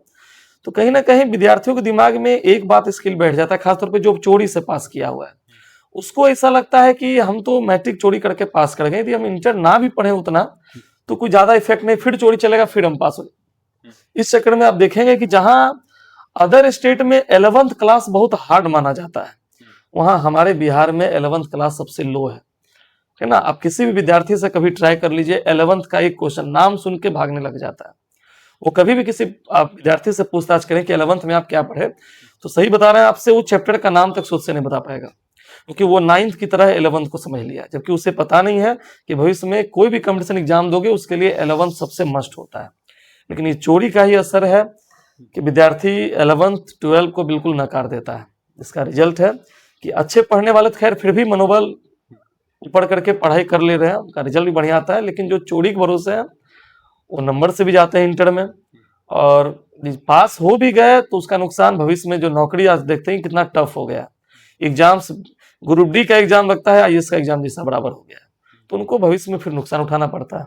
तो कहीं ना कहीं विद्यार्थियों के दिमाग में एक बात स्किल बैठ जाता है, खासतौर पे जो चोरी से पास किया हुआ है, उसको ऐसा लगता है कि हम तो मैट्रिक चोरी करके पास कर गए, यदि हम इंटर ना भी पढ़े उतना तो कोई ज्यादा इफेक्ट नहीं, फिर चोरी चलेगा फिर हम पास हो गए। इस चक्कर में आप देखेंगे कि जहां अदर स्टेट में 11th क्लास बहुत हार्ड माना जाता है, वहां हमारे बिहार में 11th क्लास सबसे लो है ना। आप किसी भी विद्यार्थी से कभी ट्राई कर लीजिए, 11th का एक क्वेश्चन नाम सुन के भागने लग जाता है। वो कभी भी किसी आप विद्यार्थी से पूछताछ करें कि 11th में आप क्या पढ़े, तो सही बता रहे हैं आपसे, वो चैप्टर का नाम तक सोच से नहीं बता पाएगा, क्योंकि वो 9th की तरह 11th को समझ लिया, जबकि उसे पता नहीं है कि भविष्य में कोई भी कंपटीशन एग्जाम दोगे उसके लिए 11th सबसे मस्ट होता है। लेकिन ये चोरी का ही असर है कि विद्यार्थी 11th 12 को बिल्कुल नकार देता है। इसका रिजल्ट है कि अच्छे पढ़ने वाले तो खैर फिर भी मनोबल ऊपर करके पढ़ाई कर ले रहे हैं, उनका रिजल्ट भी बढ़िया आता है, लेकिन जो चोरी के भरोसे है वो नंबर से भी जाते हैं इंटर में, और पास हो भी गए तो उसका नुकसान भविष्य में, जो नौकरी आज देखते हैं कितना टफ हो गया। एग्जाम्स, ग्रुप डी का एग्जाम लगता है आईएएस का एग्जाम जैसा बराबर हो गया है, तो उनको भविष्य में फिर नुकसान उठाना पड़ता है।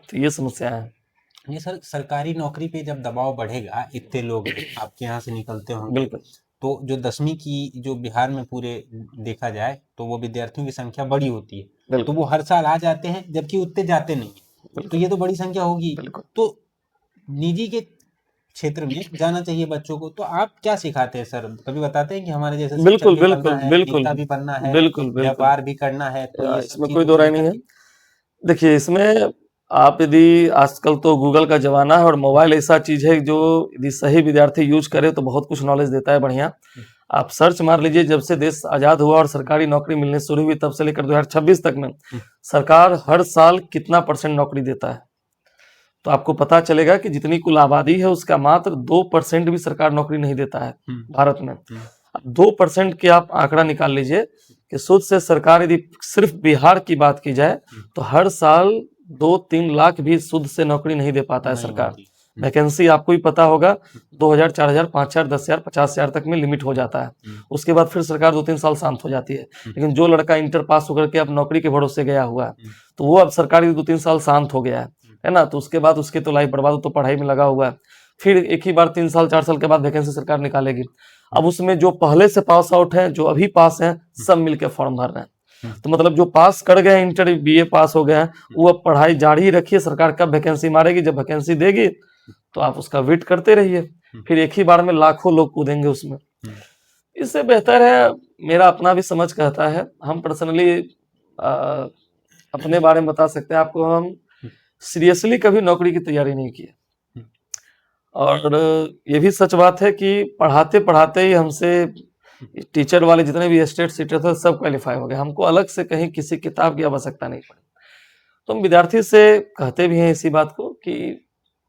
तो ये समस्या है। नहीं सर, सरकारी नौकरी पे जब दबाव बढ़ेगा, इतने लोग आपके यहाँ से निकलते होंगे, बिल्कुल। तो जो 10वीं की जो बिहार में पूरे देखा जाए तो वो विद्यार्थियों की संख्या बड़ी होती है, तो वो हर साल आ जाते हैं जबकि उतने जाते नहीं है, तो ये तो बड़ी संख्या होगी। तो निजी के क्षेत्र में जाना चाहिए बच्चों को, तो आप क्या सिखाते हैं सर? कभी बताते हैं कि हमारे जैसे बिल्कुल बिल्कुल बिल्कुल नेता भी बनना है, बिल्कुल व्यापार भी करना है, तो इसमें कोई दो राय नहीं है। देखिए, इसमें आप यदि आजकल तो गूगल का जमाना है और मोबाइल ऐसा चीज है जो यदि सही विद्यार्थी यूज करे तो बहुत कुछ नॉलेज देता है बढ़िया। आप सर्च मार लीजिए, जब से देश आजाद हुआ और सरकारी नौकरी मिलने शुरू हुई तब से लेकर 2026 तक में सरकार हर साल कितना % नौकरी देता है, तो आपको पता चलेगा कि जितनी कुल आबादी है उसका मात्र 2% भी सरकार नौकरी नहीं देता है भारत में। 2% के आप आंकड़ा निकाल लीजिए कि सूद से सरकार, यदि सिर्फ बिहार की बात की जाए तो हर साल 2-3 लाख भी सूद से नौकरी नहीं दे पाता है सरकार। वैकेंसी आपको ही पता होगा 2000, 4000, 5000, 10,000, 50,000 तक में लिमिट हो जाता है, उसके बाद फिर सरकार 2-3 साल शांत हो जाती है। लेकिन जो लड़का इंटर पास होकर के अब नौकरी के भरोसे गया हुआ है, तो वो अब सरकारी 2-3 साल शांत हो गया है ना, तो उसके बाद उसकी तो लाइफ बर्बाद, तो पढ़ाई में लगा हुआ है, फिर एक ही बार 3 साल 4 साल के बाद वैकेंसी सरकार निकालेगी। अब उसमें जो पहले से पास आउट है, जो अभी पास हैं, सब मिलकर फॉर्म भर रहे हैं, तो मतलब जो पास कर गए इंटर बीए पास हो गए हैं, वो अब पढ़ाई जारी रखिए, सरकार कब वैकेंसी मारेगी, जब वैकेंसी देगी तो आप उसका वेट करते रहिए, फिर एक ही बार में लाखों लोग कूदेंगे उसमें। इससे बेहतर है, मेरा अपना भी समझ कहता है, हम पर्सनली अपने बारे में बता सकते हैं आपको, हम सीरियसली कभी नौकरी की तैयारी नहीं की, और ये भी सच बात है कि पढ़ाते पढ़ाते ही हमसे टीचर वाले जितने भी स्टेट सीटर थे सब क्वालिफाई हो गए, हमको अलग से कहीं किसी किताब की आवश्यकता नहीं पड़ी। तो हम विद्यार्थी से कहते भी हैं इसी बात को कि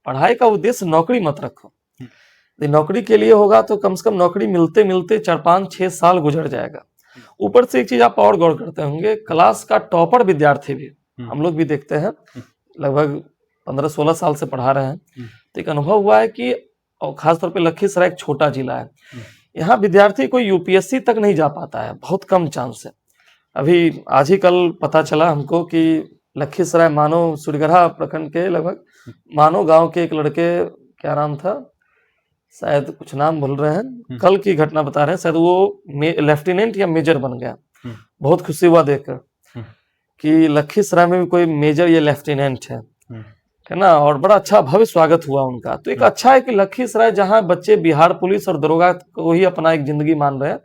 पढ़ाई का उद्देश्य नौकरी मत रखो, यदि नौकरी के लिए होगा तो कम से कम नौकरी मिलते मिलते 4-5-6 साल गुजर जाएगा। ऊपर से एक चीज आप और गौर करते होंगे, क्लास का टॉपर विद्यार्थी भी हम लोग भी देखते हैं, लगभग 15-16 साल से पढ़ा रहे हैं, तो एक अनुभव हुआ है कि, और खासतौर पे लखीसराय एक छोटा जिला है, यहाँ विद्यार्थी कोई यूपीएससी तक नहीं जा पाता है, बहुत कम चांस है। अभी आज ही कल पता चला हमको कि लखीसराय मानो सूर्यगढ़ा प्रखंड के लगभग मानो गांव के एक लड़के, क्या नाम था, शायद कुछ नाम भूल रहे हैं, कल की घटना बता रहे हैं, शायद वो लेफ्टिनेंट या मेजर बन गया। बहुत खुशी हुआ देखकर कि लखीसराय में भी कोई मेजर या लेफ्टिनेंट है ना, और बड़ा अच्छा भव्य स्वागत हुआ उनका। तो एक अच्छा है कि लखीसराय, जहां बच्चे बिहार पुलिस और दरोगा को ही अपना एक जिंदगी मान रहे हैं,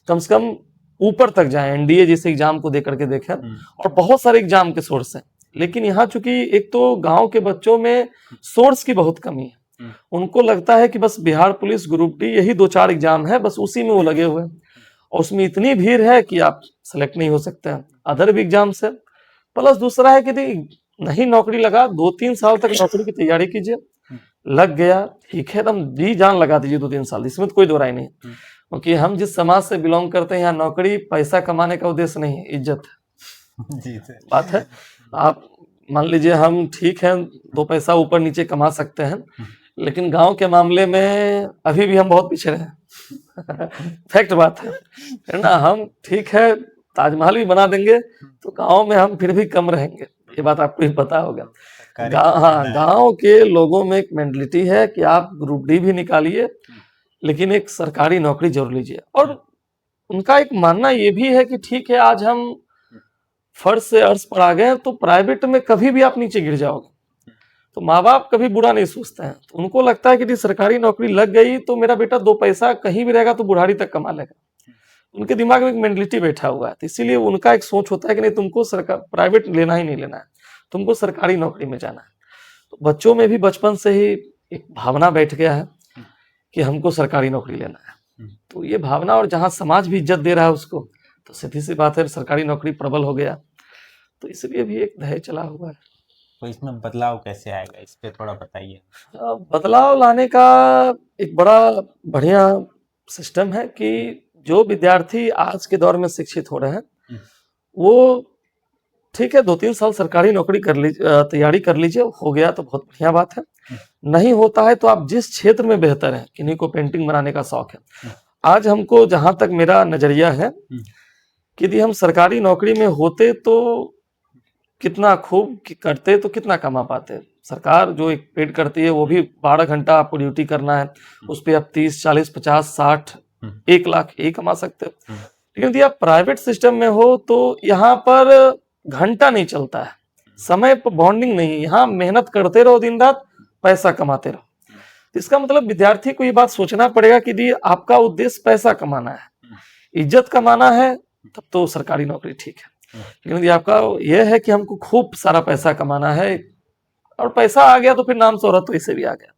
कम से कम ऊपर तक जाए, एनडीए जैसे एग्जाम को देकर के देखें, और बहुत सारे एग्जाम के सोर्स हैं। लेकिन यहाँ चूंकि एक तो गांव के बच्चों में सोर्स की बहुत कमी है, उनको लगता है कि बस बिहार पुलिस, ग्रुप डी, यही 2-4 एग्जाम है, बस उसी में वो लगे हुए हैं, और उसमें इतनी भीड़ है कि आप सेलेक्ट नहीं हो सकते हैं अदर भी एग्जाम से। प्लस दूसरा है कि नहीं नौकरी लगा, 2-3 साल तक नौकरी की तैयारी कीजिए, लग गया ठीक है, एकदम जी जान लगा दीजिए 2-3 साल, इसमें तो कोई दो राय नहीं। क्योंकि हम जिस समाज से बिलोंग करते हैं, यहाँ नौकरी पैसा कमाने का उद्देश्य नहीं है, इज्जत है। जी सर। बात है, आप मान लीजिए हम ठीक है 2 पैसा ऊपर नीचे कमा सकते हैं, लेकिन गांव के मामले में अभी भी हम बहुत पिछड़े हैं। फैक्ट बात है ना। हम ठीक है ताजमहल भी बना देंगे तो गांव में हम फिर भी कम रहेंगे, ये बात आपको भी पता होगा। हाँ, गांव के लोगों में एक मेंटलिटी है कि आप ग्रुप डी भी निकालिए लेकिन एक सरकारी नौकरी जरूर लीजिए। और उनका एक मानना ये भी है कि ठीक है आज हम फर्श से अर्श पर आ गए तो प्राइवेट में कभी भी आप नीचे गिर जाओगे, तो माँ बाप कभी बुरा नहीं सोचते हैं। तो उनको लगता है कि सरकारी नौकरी लग गई तो मेरा बेटा 2 पैसा कहीं भी रहेगा तो बुढ़ारी तक कमा लेगा। उनके दिमाग में एक मेंटलिटी बैठा हुआ है, तो इसीलिए उनका एक सोच होता है कि नहीं तुमको सरकार प्राइवेट लेना ही नहीं लेना है, तुमको सरकारी नौकरी में जाना है। तो बच्चों में भी बचपन से ही एक भावना बैठ गया है कि हमको सरकारी नौकरी लेना है। तो ये भावना, और जहाँ समाज भी इज्जत दे रहा है उसको, तो सीधी सी बात है सरकारी नौकरी प्रबल हो गया, तो इसलिए भी एक दहेज चला हुआ है। तो इसमें बदलाव कैसे आएगा, इस पे थोड़ा बताइए। बदलाव लाने का एक बड़ा बढ़िया सिस्टम है कि जो विद्यार्थी आज के दौर में शिक्षित हो रहे हैं वो ठीक है 2-3 साल सरकारी नौकरी कर लीजिए, तैयारी कर लीजिए, हो गया तो बहुत बढ़िया बात है। नहीं होता है तो आप जिस क्षेत्र में बेहतर है, किन्हीं को पेंटिंग बनाने का शौक है, आज हमको जहां तक मेरा नजरिया है कि यदि हम सरकारी नौकरी में होते तो कितना खूब करते तो कितना कमा पाते। सरकार जो एक पेड करती है वो भी 12 घंटा आपको ड्यूटी करना है, उस पर आप 30, 40, 50, 60, 1 लाख यही कमा सकते हो। लेकिन यदि आप प्राइवेट सिस्टम में हो तो यहाँ पर घंटा नहीं चलता है, समय पर बॉन्डिंग नहीं है, यहाँ मेहनत करते रहो दिन रात, पैसा कमाते रहो। तो इसका मतलब विद्यार्थी को ये बात सोचना पड़ेगा कि यदि आपका उद्देश्य पैसा कमाना है, इज्जत कमाना है, तब तो सरकारी नौकरी ठीक है। लेकिन यदि आपका यह है कि हमको खूब सारा पैसा कमाना है और पैसा आ गया तो फिर नाम शोहरत तो इसे भी आ गया,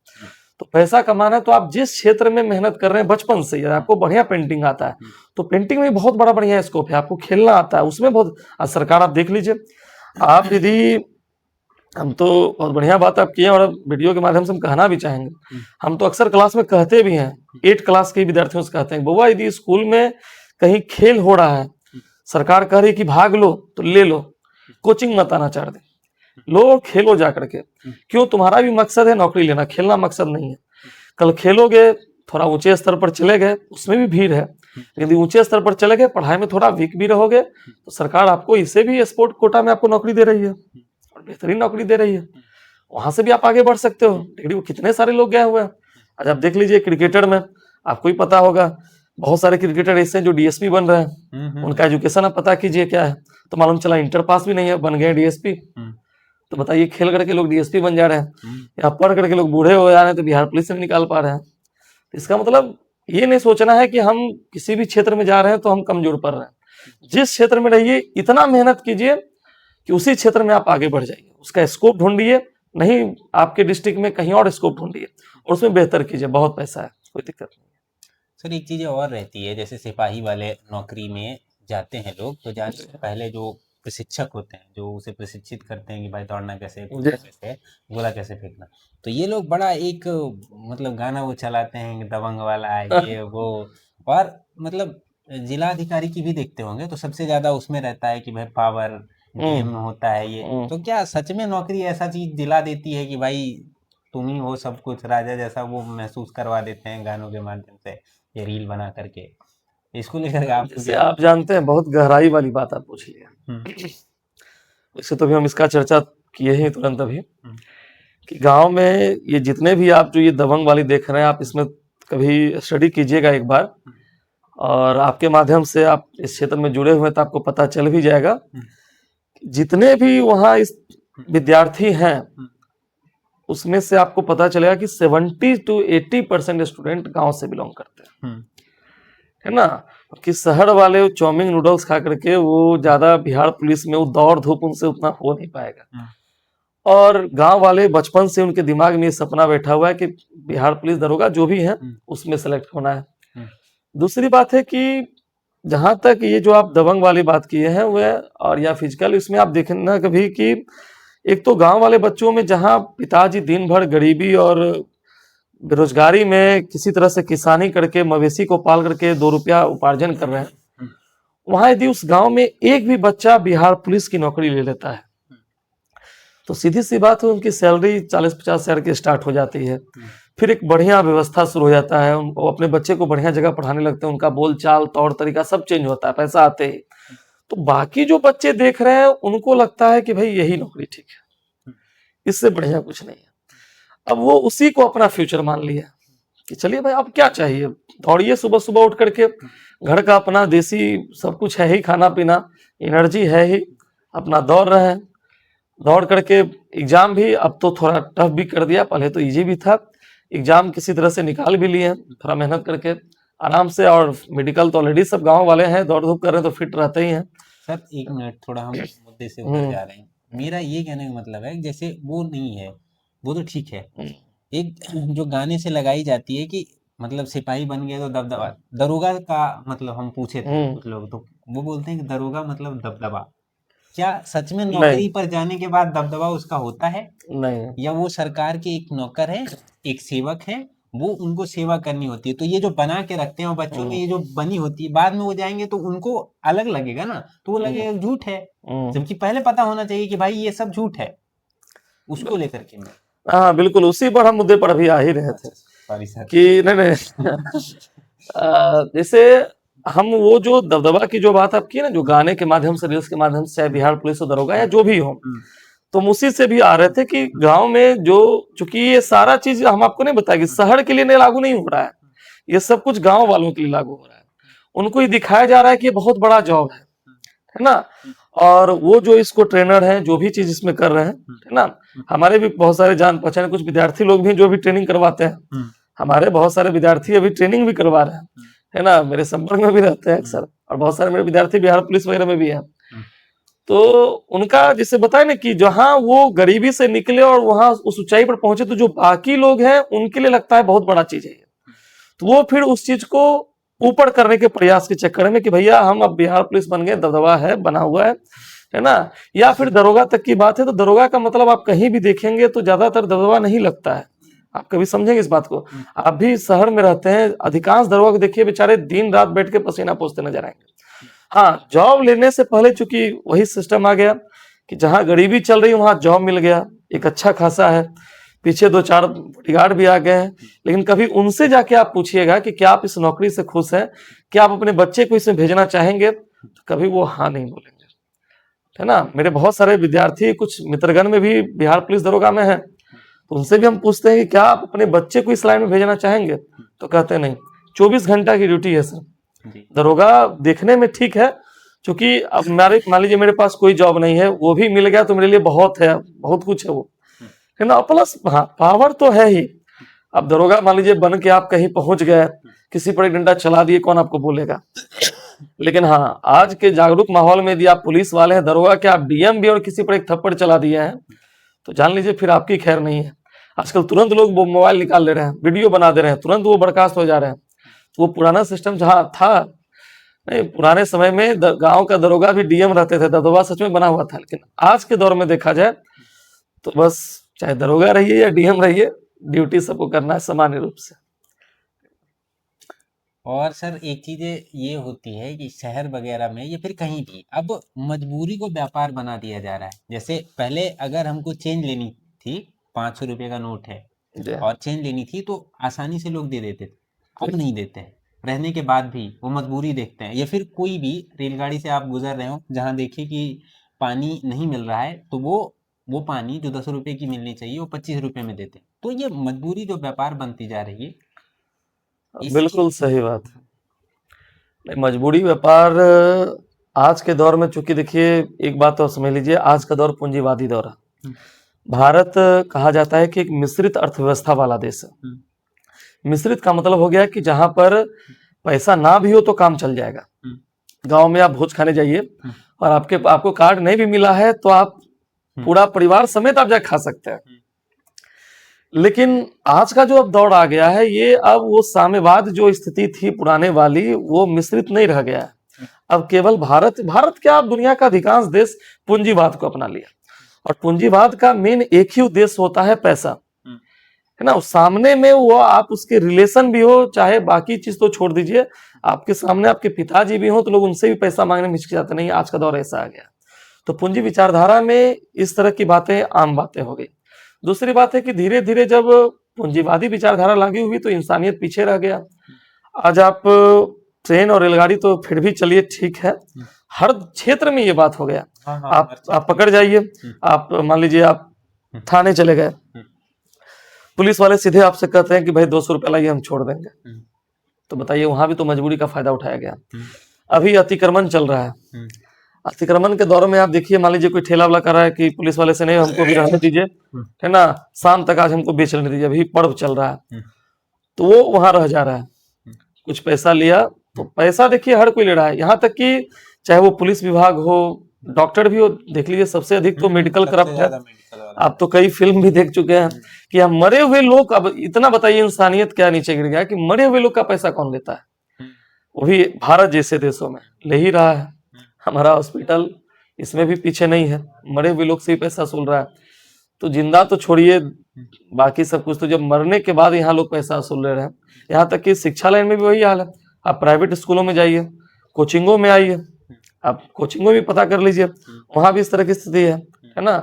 तो पैसा कमाना है तो आप जिस क्षेत्र में मेहनत कर रहे हैं बचपन से, यदि आपको बढ़िया पेंटिंग आता है तो पेंटिंग में बहुत बड़ा बढ़िया स्कोप है, आपको खेलना आता है उसमें बहुत। सरकार आप देख लीजिए, आप यदि हम तो बहुत बढ़िया बात आप किए और वीडियो के माध्यम से हम कहना भी चाहेंगे, हम तो अक्सर क्लास में कहते भी हैं, 8 क्लास के विद्यार्थियों से कहते हैं बउआ यदि स्कूल में कहीं खेल हो रहा है, सरकार कह रही कि भाग लो तो ले लो, कोचिंग मत आना चाह दे, लो खेलो जा करके। क्यों? तुम्हारा भी मकसद है नौकरी लेना, खेलना मकसद नहीं है। कल खेलोगे, थोड़ा ऊंचे स्तर पर चले गए, उसमें भी भीड़ है, यदि ऊंचे स्तर पर चले गए, पढ़ाई में थोड़ा वीक भी रहोगे, तो सरकार आपको इसे भी स्पोर्ट कोटा में आपको नौकरी दे रही है और बेहतरीन नौकरी दे रही है, वहां से भी आप आगे बढ़ सकते हो। डिग्री कितने सारे लोग गए हुए हैं, आज आप देख लीजिए क्रिकेटर में आपको ही पता होगा, बहुत सारे क्रिकेटर ऐसे हैं जो डीएसपी बन रहे हैं, उनका एजुकेशन आप पता कीजिए क्या है, तो मालूम चला इंटर पास भी नहीं है, बन गए डीएसपी। तो बताइए खेल करके लोग डीएसपी बन जा रहे हैं, या पढ़ करके लोग बूढ़े हो जा रहे हैं तो बिहार पुलिस से निकाल पा रहे हैं। इसका मतलब ये नहीं सोचना है कि हम किसी भी क्षेत्र में जा रहे हैं तो हम कमजोर पड़ रहे हैं। जिस क्षेत्र में रहिए इतना मेहनत कीजिए कि उसी क्षेत्र में आप आगे बढ़ जाइए, उसका स्कोप ढूंढिए, नहीं आपके डिस्ट्रिक्ट में कहीं और स्कोप ढूंढिए और उसमें बेहतर कीजिए, बहुत पैसा है, कोई दिक्कत नहीं। सर एक चीज़ और रहती है, जैसे सिपाही वाले नौकरी में जाते हैं लोग, तो जाने से पहले जो प्रशिक्षक होते हैं जो उसे प्रशिक्षित करते हैं कि भाई दौड़ना कैसे, कैसे, गोला कैसे फेंकना, तो ये लोग बड़ा एक मतलब गाना वो चलाते हैं दबंग वाला है ये वो, और मतलब जिला अधिकारी की भी देखते होंगे तो सबसे ज्यादा उसमें रहता है कि भाई पावर गेम में होता है ये, तो क्या सच में नौकरी ऐसा चीज दिला देती है कि भाई तुम ही हो सब कुछ, राजा जैसा वो महसूस करवा देते हैं गानों के माध्यम से, ये रील बना करके, इसको लेकर आप जानते हैं बहुत गहराई वाली बात आप पूछ लिया। वैसे तो भी हम इसका चर्चा किए ही तुरंत अभी कि गांव में ये जितने भी आप जो ये दबंग वाली देख रहे हैं, आप इसमें कभी स्टडी कीजिएगा एक बार, और आपके माध्यम से आप इस क्षेत्र में जुड़े हुए तो आपको पता चल भी जाएगा, जितने भी वहाँ इस विद्यार्थी हैं उसमें से आपको पता चलेगा कि 70 to 80% स्टूडेंट गांव से बिलोंग करते हैं, है ना। कि शहर वाले चाउमीन नूडल्स खा करके वो ज्यादा बिहार पुलिस में वो दौड़ धूप उनसे उतना हो नहीं पाएगा, और गांव वाले बचपन से उनके दिमाग में ये सपना बैठा हुआ है कि बिहार पुलिस दरोगा जो भी है उसमें सेलेक्ट होना है। दूसरी बात है कि जहां तक ये जो आप दबंग वाली बात किए हैं वह और या फिजिकल, इसमें आप देखना कभी कि एक तो गांव वाले बच्चों में जहां पिताजी दिन भर गरीबी और बेरोजगारी में किसी तरह से किसानी करके मवेशी को पाल करके 2 रुपया उपार्जन कर रहे हैं, वहां यदि उस गांव में एक भी बच्चा बिहार पुलिस की नौकरी ले लेता है तो सीधी सी बात है उनकी सैलरी 40-50 हजार की स्टार्ट हो जाती है। फिर एक बढ़िया व्यवस्था शुरू हो जाता है, वो अपने बच्चे को बढ़िया जगह पढ़ाने लगते हैं, उनका बोल चाल तौर तरीका सब चेंज होता है पैसा आते ही। तो बाकी जो बच्चे देख रहे हैं उनको लगता है कि भाई यही नौकरी ठीक है, इससे बढ़िया कुछ नहीं है। अब वो उसी को अपना फ्यूचर मान लिया कि चलिए भाई अब क्या चाहिए, दौड़िए सुबह सुबह उठ करके, घर का अपना देसी सब कुछ है ही, खाना पीना एनर्जी है ही, अपना दौड़ रहे हैं। दौड़ करके एग्जाम भी अब तो थोड़ा टफ भी कर दिया, पहले तो इजी भी था, एग्जाम किसी तरह से निकाल भी लिए थोड़ा मेहनत करके आराम से। और मेडिकल तो ऑलरेडी सब गांव वाले हैं, दौड़ धूप कर रहे हैं तो फिट रहते ही हैं। सर एक मिनट, थोड़ा हम मुद्दे से उतर जा रहे हैं। मेरा ये कहने का मतलब है जैसे वो नहीं है, वो तो ठीक है, एक जो गाने से लगाई जाती है कि मतलब सिपाही बन गए तो दबदबा, दरोगा का मतलब हम पूछे थे कुछ लोग तो वो बोलते हैं कि दरोगा मतलब दबदबा। क्या सच में नौकरी पर जाने के बाद दबदबा उसका होता है, नहीं, या वो सरकार के एक नौकर है, एक सेवक है, वो उनको सेवा करनी होती है। तो ये जो बना के रखते हैं और बच्चों में ये जो बनी होती है, बाद में वो जाएंगे तो उनको अलग लगेगा ना, तो वो लगेगा झूठ है, जबकि पहले पता होना चाहिए कि भाई ये सब झूठ है। उसको लेकर के मैं हाँ बिल्कुल उसी पर हम मुद्दे पर अभी आ ही रहे थे सॉरी सर कि नहीं जैसे हम वो जो दबदबा की जो बात आप की ना, जो गाने के माध्यम से, रील्स के माध्यम से, चाहे बिहार पुलिस हो, दरोगा या जो भी हो, तो हम उसी से भी आ रहे थे कि गांव में जो, चूंकि ये सारा चीज हम आपको नहीं बताया कि शहर के लिए नहीं लागू नहीं हो रहा है, ये सब कुछ गांव वालों के लिए लागू हो रहा है। उनको ये दिखाया जा रहा है कि ये बहुत बड़ा जॉब है ना। और वो जो इसको ट्रेनर हैं, जो भी चीज इसमें कर रहे हैं, है ना, हमारे भी बहुत सारे जान पहचान कुछ विद्यार्थी लोग भी हैं जो भी ट्रेनिंग करवाते हैं, हमारे बहुत सारे विद्यार्थी अभी ट्रेनिंग भी करवा रहे हैं, है ना, मेरे संपर्क में भी रहते हैं अक्सर, और बहुत सारे मेरे विद्यार्थी बिहार पुलिस वगैरह में भी हैं। तो उनका जैसे बताए ना कि जहां वो गरीबी से निकले और वहां उस ऊंचाई पर पहुंचे, तो जो बाकी लोग हैं उनके लिए लगता है बहुत बड़ा चीज है, तो वो फिर उस चीज को ऊपर करने के प्रयास के चक्कर में कि भैया हम अब बिहार पुलिस बन गए, दबदबा है बना हुआ है ना। या फिर दरोगा तक की बात है तो दरोगा का मतलब आप कहीं भी देखेंगे तो ज्यादातर दबदबा नहीं लगता है, आप कभी समझेंगे इस बात को। आप भी शहर में रहते हैं, अधिकांश दरोगा को देखिए बेचारे दिन रात बैठ के पसीना पोंछते नजर आएंगे। हाँ, जॉब लेने से पहले चूंकि वही सिस्टम आ गया कि जहां गरीबी चल रही है वहां जॉब मिल गया, एक अच्छा खासा है, पीछे 2-4 बॉडीगार्ड भी आ गए हैं, लेकिन कभी उनसे जाके आप पूछिएगा कि क्या आप इस नौकरी से खुश हैं, क्या आप अपने बच्चे को इसमें भेजना चाहेंगे, तो कभी वो हाँ नहीं बोलेंगे, है ना। मेरे बहुत सारे विद्यार्थी कुछ मित्रगण में भी बिहार पुलिस दरोगा में है, तो उनसे भी हम पूछते हैं कि क्या आप अपने बच्चे को इस लाइन में भेजना चाहेंगे, तो कहते नहीं, 24 घंटा की ड्यूटी है सर। दरोगा देखने में ठीक है, क्योंकि अब मान लीजिए मेरे पास कोई जॉब नहीं है, वो भी मिल गया तो मेरे लिए बहुत है, बहुत कुछ है वो, है ना। प्लस हाँ पावर तो है ही। अब दरोगा मान लीजिए बन के आप कहीं पहुंच गए, किसी पर एक डंडा चला दिए, कौन आपको बोलेगा। लेकिन हाँ, आज के जागरूक माहौल में यदि आप पुलिस वाले हैं, दरोगा के आप डीएम भी और किसी पर एक थप्पड़ चला दिए हैं तो जान लीजिए फिर आपकी खैर नहीं है। आजकल तुरंत लोग वो मोबाइल निकाल ले रहे हैं, वीडियो बना दे रहे हैं, तुरंत वो बर्खास्त हो जा रहे हैं। तो वो पुराना सिस्टम जहाँ था, नहीं पुराने समय में गांव का दरोगा भी डीएम रहते थे, दबदबा सच में बना हुआ था। लेकिन आज के दौर में देखा जाए तो बस चाहे दरोगा रहिए या डीएम रहिए, ड्यूटी सबको करना है सामान्य रूप से। और सर एक चीज ये होती है कि शहर वगैरह में या फिर कहीं भी अब मजबूरी को व्यापार बना दिया जा रहा है। जैसे पहले अगर हमको चेंज लेनी थी, 500 रुपये का नोट है और चेंज लेनी थी तो आसानी से लोग दे देते थे, अब नहीं देते हैं। रहने के बाद भी वो मजबूरी देखते हैं। या फिर कोई भी रेलगाड़ी से आप गुजर रहे हो, जहाँ देखिए कि पानी नहीं मिल रहा है, तो वो पानी जो 10 रुपए की मिलनी चाहिए वो 25 रुपए में देते हैं। तो ये मजबूरी जो व्यापार बनती जा रही है, बिल्कुल सही बात है। मजबूरी व्यापार आज के दौर में, चूंकि देखिए एक बात तो समझ लीजिए, आज का दौर पूंजीवादी दौर है। भारत कहा जाता है कि एक मिश्रित अर्थव्यवस्था वाला देश है। मिश्रित का मतलब हो गया कि जहां पर पैसा ना भी हो तो काम चल जाएगा। गांव में आप भोज खाने जाइए और आपको कार्ड नहीं भी मिला है तो आप पूरा परिवार समेत आप जाके खा सकते हैं। लेकिन आज का जो अब दौर आ गया है, ये अब वो साम्यवाद जो स्थिति थी पुराने वाली, वो मिश्रित नहीं रह गया है। अब केवल भारत क्या, अब दुनिया का अधिकांश देश पूंजीवाद को अपना लिया, और पूंजीवाद का मेन एक ही उद्देश्य होता है पैसा, है ना। उस सामने में वो आप उसके रिलेशन भी हो, चाहे बाकी चीज तो छोड़ दीजिए, आपके सामने आपके पिताजी भी हो तो लोग उनसे भी पैसा मांगने में हिचकिचाते नहीं, आज का दौर ऐसा आ गया। तो पूंजी विचारधारा में इस तरह की बातें आम बातें हो गई। दूसरी बात है कि धीरे धीरे जब पूंजीवादी विचारधारा लागू हुई तो इंसानियत पीछे रह गया। आज आप ट्रेन और रेलगाड़ी तो फिर भी चलिए ठीक है, हर क्षेत्र में ये बात हो गया। आप पकड़ जाइए, आप मान लीजिए आप थाने चले गए, पुलिस वाले सीधे आपसे कहते हैं कि भाई 200 रुपया लाइए हम छोड़ देंगे। तो बताइए, वहां भी तो मजबूरी का फायदा उठाया गया। अभी अतिक्रमण चल रहा है, अतिक्रमण के दौर में आप देखिए, मान लीजिए कोई ठेला वाला कर रहा है कि पुलिस वाले से नहीं, हमको भी रहने दीजिए, है ना, शाम तक आज हमको बेच लेने दीजिए, अभी पर्व चल रहा है, तो वो वहां रह जा रहा है। कुछ पैसा लिया, तो पैसा देखिए हर कोई ले रहा है, यहाँ तक कि चाहे वो पुलिस विभाग हो, डॉक्टर भी हो, देख लीजिए सबसे अधिक तो मेडिकल करप्ट है। आप तो कई फिल्म भी देख चुके हैं कि हम मरे हुए लोग, अब इतना बताइए इंसानियत क्या नीचे गिर गया कि मरे हुए लोग का पैसा कौन लेता है, वो भी भारत जैसे देशों में ले ही रहा है। हमारा हॉस्पिटल इसमें भी पीछे नहीं है, मरे हुए लोग से ही पैसा वसूल रहा है। तो जिंदा तो छोड़िए, बाकी सब कुछ तो जब मरने के बाद यहाँ लोग पैसा वसूल ले रहे हैं। यहाँ तक कि शिक्षा लाइन में भी वही हाल है। आप प्राइवेट स्कूलों में जाइए, कोचिंगों में आइए, आप कोचिंगों में भी पता कर लीजिए, वहां भी इस तरह की स्थिति है ना।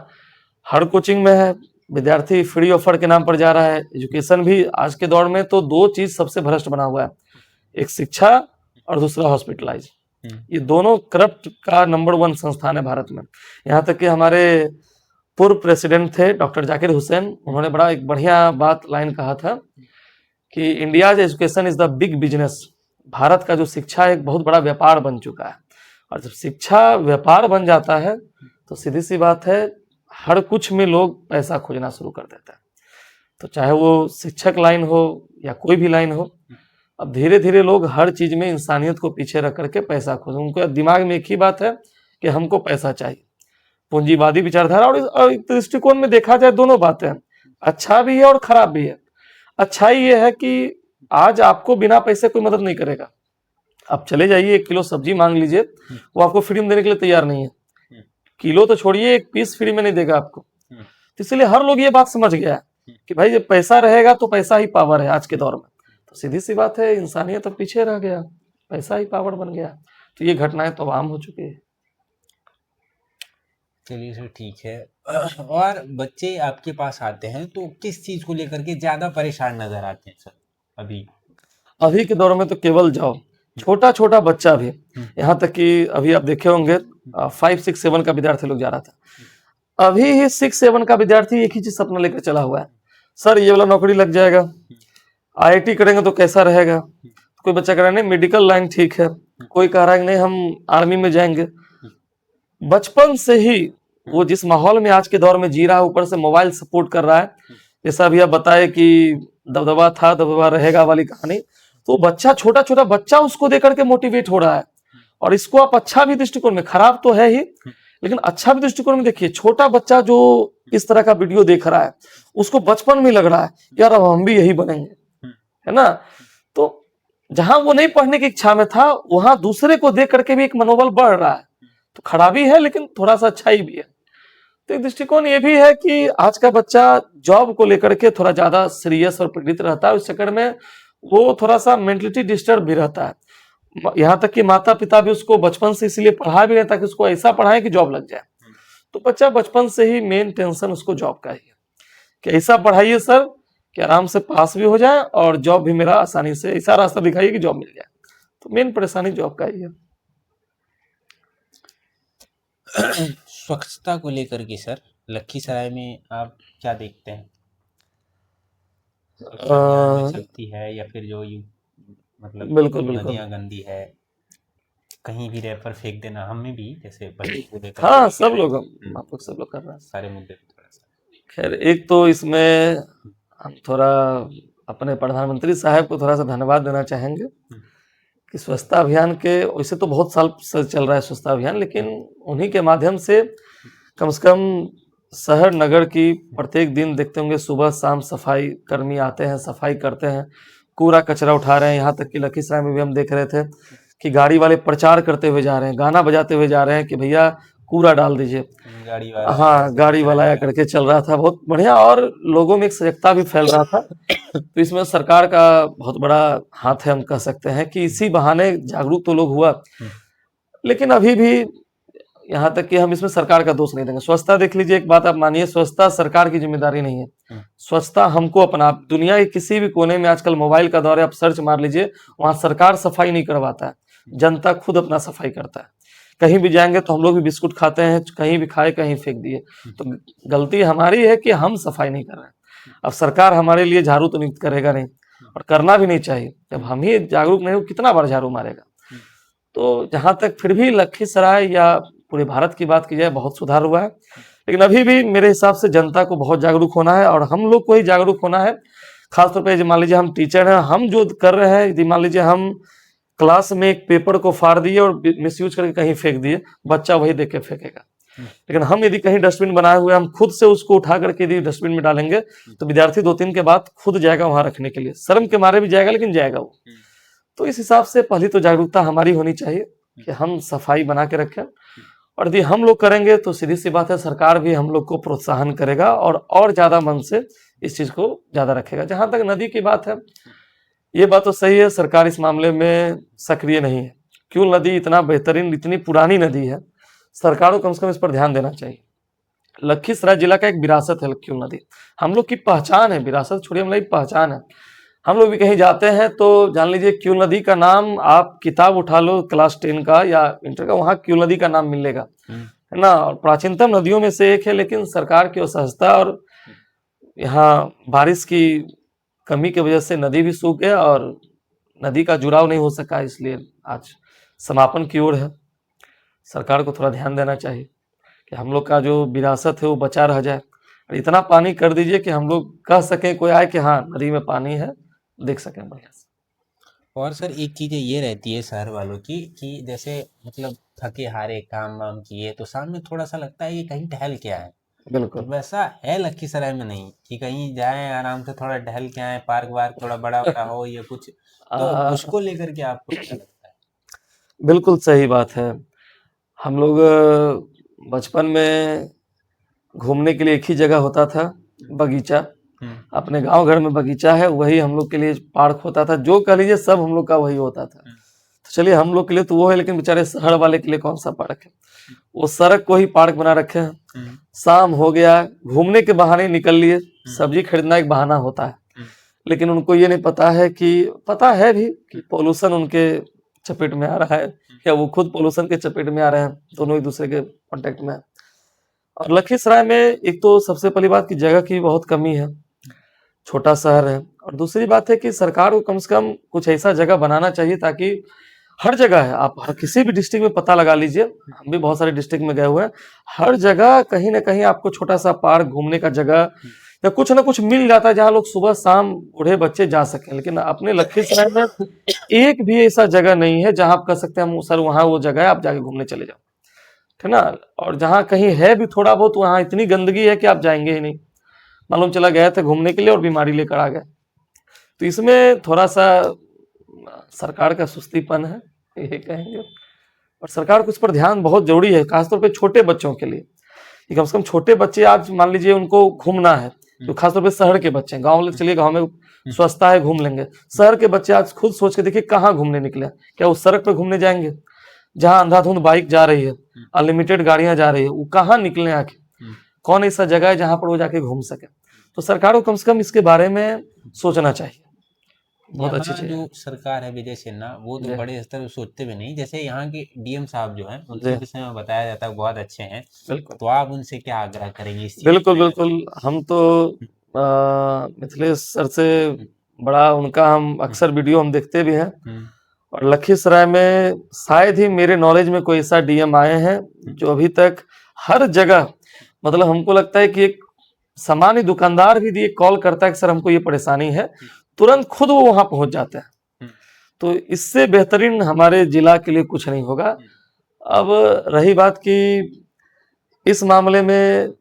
हर कोचिंग में है, विद्यार्थी फ्री ऑफर के नाम पर जा रहा है। एजुकेशन भी आज के दौर में तो दो चीज सबसे भ्रष्ट बना हुआ है, एक शिक्षा और दूसरा हॉस्पिटलाइज। ये दोनों करप्ट का नंबर 1 संस्थान है भारत में। यहाँ तक कि हमारे पूर्व प्रेसिडेंट थे डॉक्टर जाकिर हुसैन, उन्होंने बड़ा एक बढ़िया बात लाइन कहा था कि India education is the big business. Bharat का जो शिक्षा एक बहुत बड़ा व्यापार बन चुका है, और जब शिक्षा व्यापार बन जाता है तो सीधी सी बात है, हर कुछ में लोग पैसा खोजना शुरू कर देते हैं। तो चाहे वो शिक्षक लाइन हो या कोई भी लाइन हो, अब धीरे धीरे लोग हर चीज में इंसानियत को पीछे रख करके पैसा खोज, उनको दिमाग में एक ही बात है कि हमको पैसा चाहिए। पूंजीवादी विचारधारा, और एक दृष्टिकोण में देखा जाए दोनों बातें हैं, अच्छा भी है और खराब भी है। अच्छाई ये है कि आज आपको बिना पैसे कोई मदद नहीं करेगा। आप चले जाइए 1 किलो सब्जी मांग लीजिए, वो आपको फ्री में देने के लिए तैयार नहीं है। किलो तो छोड़िए, 1 पीस फ्री में नहीं देगा आपको। तो इसलिए हर लोग ये बात समझ गया है कि भाई जब पैसा रहेगा तो पैसा ही पावर है आज के दौर में। तो सीधी सी बात है, इंसानियत अब पीछे रह गया, पैसा ही पावर बन गया। तो ये घटनाएं तो आम हो चुकी है। चलिए सर, ठीक है। और बच्चे आपके पास आते हैं तो किस चीज को लेकर के ज्यादा परेशान नजर आते हैं सर? अभी के दौर में तो केवल जाओ, छोटा छोटा बच्चा भी, यहाँ तक कि अभी आप देखे होंगे 5, 6, 7 का विद्यार्थी लोग जा रहा था। अभी ही 6, 7 का विद्यार्थी एक ही चीज सपना लेकर चला हुआ है, सर ये वाला नौकरी लग जाएगा, IIT करेंगे तो कैसा रहेगा। कोई बच्चा कह रहा है नहीं मेडिकल लाइन ठीक है, कोई कह रहा है नहीं हम आर्मी में जाएंगे। बचपन से ही वो जिस माहौल में आज के दौर में जी रहा है, ऊपर से मोबाइल सपोर्ट कर रहा है, जैसा अभी आप बताए कि दबदबा था दबदबा रहेगा वाली कहानी, तो बच्चा छोटा छोटा बच्चा उसको देकर के मोटिवेट हो रहा है। और इसको आप अच्छा भी दृष्टिकोण में, खराब तो है ही, लेकिन अच्छा भी दृष्टिकोण में देखिए, छोटा बच्चा जो इस तरह का वीडियो देख रहा है, उसको बचपन में लग रहा है यार अब हम भी यही बनेंगे, है ना। तो जहां वो नहीं पढ़ने की इच्छा में था, वहां दूसरे को देख करके भी एक मनोबल बढ़ रहा है। तो खराबी है लेकिन थोड़ा सा अच्छाई भी है। तो एक दृष्टिकोण ये भी है कि आज का बच्चा जॉब को लेकर के थोड़ा ज्यादा सीरियस और प्रेरित रहता है, उस चक्कर में वो थोड़ा सा मेंटलिटी डिस्टर्ब भी रहता है। यहाँ तक कि माता पिता भी उसको बचपन से इसलिए पढ़ा भी रहे ताकि उसको ऐसा पढ़ाए कि जॉब लग जाए। तो बच्चा बचपन से ही मेन टेंशन उसको जॉब का ही है कि ऐसा पढ़ाइए सर कि आराम से पास भी हो जाए और जॉब भी मेरा आसानी से, ऐसा रास्ता दिखाइए कि जॉब मिल जाए। तो मेन परेशानी जॉब का ही है। स्वच्छता को लेकर के सर लखीसराय में आप क्या देखते हैं? चलती है या फिर जो मतलब बिल्कुल नदियां गंदी है, कहीं भी रैपर फेंक देना, हमें भी जैसे हाँ सब लोग आप लोग सब लोग कर रहे हैं सारे मुद्दे पे थोड़ा सा। खैर एक तो इसमें हम थोड़ा अपने प्रधानमंत्री साहब को थोड़ा सा धन्यवाद देना चाहेंगे कि स्वच्छता अभियान के, वैसे तो बहुत साल से चल रहा है स्वच्छता अभियान, लेकिन उन्हीं के माध्यम से कम शहर नगर की प्रत्येक दिन देखते होंगे सुबह शाम सफाई कर्मी आते हैं, सफाई करते हैं, कूड़ा कचरा उठा रहे हैं। यहाँ तक कि लखीसराय में भी हम देख रहे थे कि गाड़ी वाले प्रचार करते हुए जा रहे हैं, गाना बजाते हुए जा रहे हैं कि भैया कूड़ा डाल दीजिए। गाड़ी वाला हाँ, गाड़ी वाला आया करके चल रहा था, बहुत बढ़िया, और लोगों में एक सजगता भी फैल रहा था। तो इसमें सरकार का बहुत बड़ा हाथ है, हम कह सकते हैं कि इसी बहाने जागरूक तो लोग हुआ। लेकिन अभी भी यहाँ तक कि हम इसमें सरकार का दोष नहीं देंगे। स्वच्छता देख लीजिए, एक बात आप मानिए, स्वच्छता सरकार की जिम्मेदारी नहीं है, स्वच्छता हमको अपना, दुनिया के किसी भी कोने में आजकल मोबाइल का दौर है, आप सर्च मार लीजिए, वहां सरकार सफाई नहीं करवाता है, जनता खुद अपना सफाई करता है। कहीं भी जाएंगे तो हम लोग भी बिस्कुट खाते हैं, कहीं भी खाए कहीं फेंक दिए, तो गलती हमारी है कि हम सफाई नहीं कर रहे हैं। अब सरकार हमारे लिए झाड़ू तो नियुक्त करेगा नहीं, और करना भी नहीं चाहिए। जब हम ही जागरूक नहीं हो, कितना बार झाड़ू मारेगा। तो जहां तक फिर भी लखीसराय या पूरे भारत की बात की जाए, बहुत सुधार हुआ है, लेकिन अभी भी मेरे हिसाब से जनता को बहुत जागरूक होना है, और हम लोग को ही जागरूक होना है। खासतौर पर मान लीजिए हम टीचर हैं, हम जो कर रहे हैं, यदि मान लीजिए हम क्लास में एक पेपर को फाड़ दिए और मिसयूज करके कहीं फेंक दिए, बच्चा वही देख के फेंकेगा। लेकिन हम यदि कहीं डस्टबिन बनाए हुए, हम खुद से उसको उठा करके यदि डस्टबिन में डालेंगे, तो विद्यार्थी 2-3 के बाद खुद जाएगा वहां रखने के लिए, शर्म के मारे भी जाएगा, लेकिन जाएगा वो। तो इस हिसाब से पहली तो जागरूकता हमारी होनी चाहिए कि हम सफाई बना के रखें, और यदि हम लोग करेंगे तो सीधी सी बात है, सरकार भी हम लोग को प्रोत्साहन करेगा और ज्यादा मन से इस चीज को ज्यादा रखेगा। जहां तक नदी की बात है, ये बात तो सही है, सरकार इस मामले में सक्रिय नहीं है। क्यूल नदी इतना बेहतरीन, इतनी पुरानी नदी है, सरकार को कम से कम इस पर ध्यान देना चाहिए। लखीसराय जिला का एक विरासत है क्यूल नदी, हम लोग की पहचान है, विरासत छोड़िए, हम लोग की पहचान है। हम लोग भी कहीं जाते हैं तो जान लीजिए क्यूल नदी का नाम, आप किताब उठा लो क्लास 10 का या इंटर का, वहां क्यूल नदी का नाम मिलेगा, है ना। और प्राचीनतम नदियों में से एक है, लेकिन सरकार की असहजता और यहाँ बारिश की कमी की वजह से नदी भी सूख गया और नदी का जुड़ाव नहीं हो सका, इसलिए आज समापन की ओर है। सरकार को थोड़ा ध्यान देना चाहिए कि हम लोग का जो विरासत है वो बचा रह जाए, और इतना पानी कर दीजिए कि हम लोग कह सकें, कोई आए कि हाँ नदी में पानी है, देख सकें बढ़िया से। और सर एक चीज़ ये रहती है शहर वालों की कि जैसे मतलब थके हारे काम वाम किए तो शाम में थोड़ा सा लगता है कि कहीं टहल के आए, तो बिल्कुल वैसा है लखीसराय में नहीं कि कहीं जाएं आराम से थोड़ा टहल के आए, पार्क वार्क थोड़ा बड़ा बड़ा हो या कुछ, तो उसको लेकर के आपको क्या लगता है? बिल्कुल सही बात है। हम लोग बचपन में घूमने के लिए एक ही जगह होता था, बगीचा। अपने गांव घर में बगीचा है, वही हम लोग के लिए पार्क होता था, जो कह लीजिए सब हम लोग का वही होता था। तो चलिए हम लोग के लिए तो वो है, लेकिन बेचारे शहर वाले के लिए कौन सा पार्क है, वो सड़क को ही पार्क बना रखे हैं। शाम हो गया, घूमने के बहाने निकल लिए, सब्जी खरीदना एक बहाना होता है, लेकिन उनको ये नहीं पता है कि, पता है भी कि पोल्यूशन उनके चपेट में आ रहा है, या वो खुद पोल्यूशन के चपेट में आ रहे हैं, दोनों एक दूसरे के कांटेक्ट में। और लखीसराय में एक तो सबसे पहली बात की जगह की बहुत कमी है, छोटा शहर है, और दूसरी बात है कि सरकार को कम से कम कुछ ऐसा जगह बनाना चाहिए ताकि हर जगह है, आप हर किसी भी डिस्ट्रिक्ट में पता लगा लीजिए, हम भी बहुत सारे डिस्ट्रिक्ट में गए हुए हैं, हर जगह कहीं ना कहीं आपको छोटा सा पार्क, घूमने का जगह या कुछ ना कुछ मिल जाता है जहाँ लोग सुबह शाम बूढ़े बच्चे जा सकें। लेकिन अपने लखीसराय में एक भी ऐसा जगह नहीं है जहां आप कह सकते हैं सर वहां वो जगह है, आप जाके घूमने चले जाओ, है ना। और जहाँ कहीं है भी थोड़ा बहुत, वहां इतनी गंदगी है कि आप जाएंगे ही नहीं, मालूम चला गए थे घूमने के लिए और बीमारी लेकर आ गए। तो इसमें थोड़ा सा सरकार का सुस्तीपन है, ये कहेंगे, और सरकार को इस पर ध्यान बहुत जरूरी है, खासतौर पे छोटे बच्चों के लिए। कम से कम छोटे बच्चे आज मान लीजिए उनको घूमना है, तो खासतौर पे शहर के बच्चे, गाँव चलिए गाँव में स्वच्छता है घूम लेंगे, शहर के बच्चे आज खुद सोच के देखिए कहाँ घूमने निकले, क्या उस सड़क पे घूमने जाएंगे जहाँ अंधाधुंध बाइक जा रही है, अनलिमिटेड गाड़ियां जा रही है, वो कहाँ निकले आके, कौन ऐसा जगह है जहां पर वो जाके घूम सके। तो सरकार को कम से कम इसके बारे में सोचना चाहिए। बहुत अच्छी चीज जो सरकार है विजय सिन्हा, वो तो बड़े स्तर पर सोचते भी नहीं, जैसे यहाँ के डीएम साहब जो हैं उनके विषय में बताया जाता है बहुत अच्छे हैं, तो आप उनसे क्या आग्रह करेंगे इस चीज? बिल्कुल बिल्कुल, हम तो मिथिलेश सर से बड़ा उनका हम अक्सर वीडियो हम देखते भी हैं, और लखीसराय में शायद ही मेरे नॉलेज में कोई ऐसा डीएम आए हैं जो अभी तक हर जगह, मतलब हमको लगता है कि एक सामान्य दुकानदार भी दिए कॉल करता है कि सर हमको ये परेशानी है, तुरंत खुद वो वहां पहुंच जाते हैं। तो इससे बेहतरीन हमारे जिला के लिए कुछ नहीं होगा। अब रही बात कि इस मामले में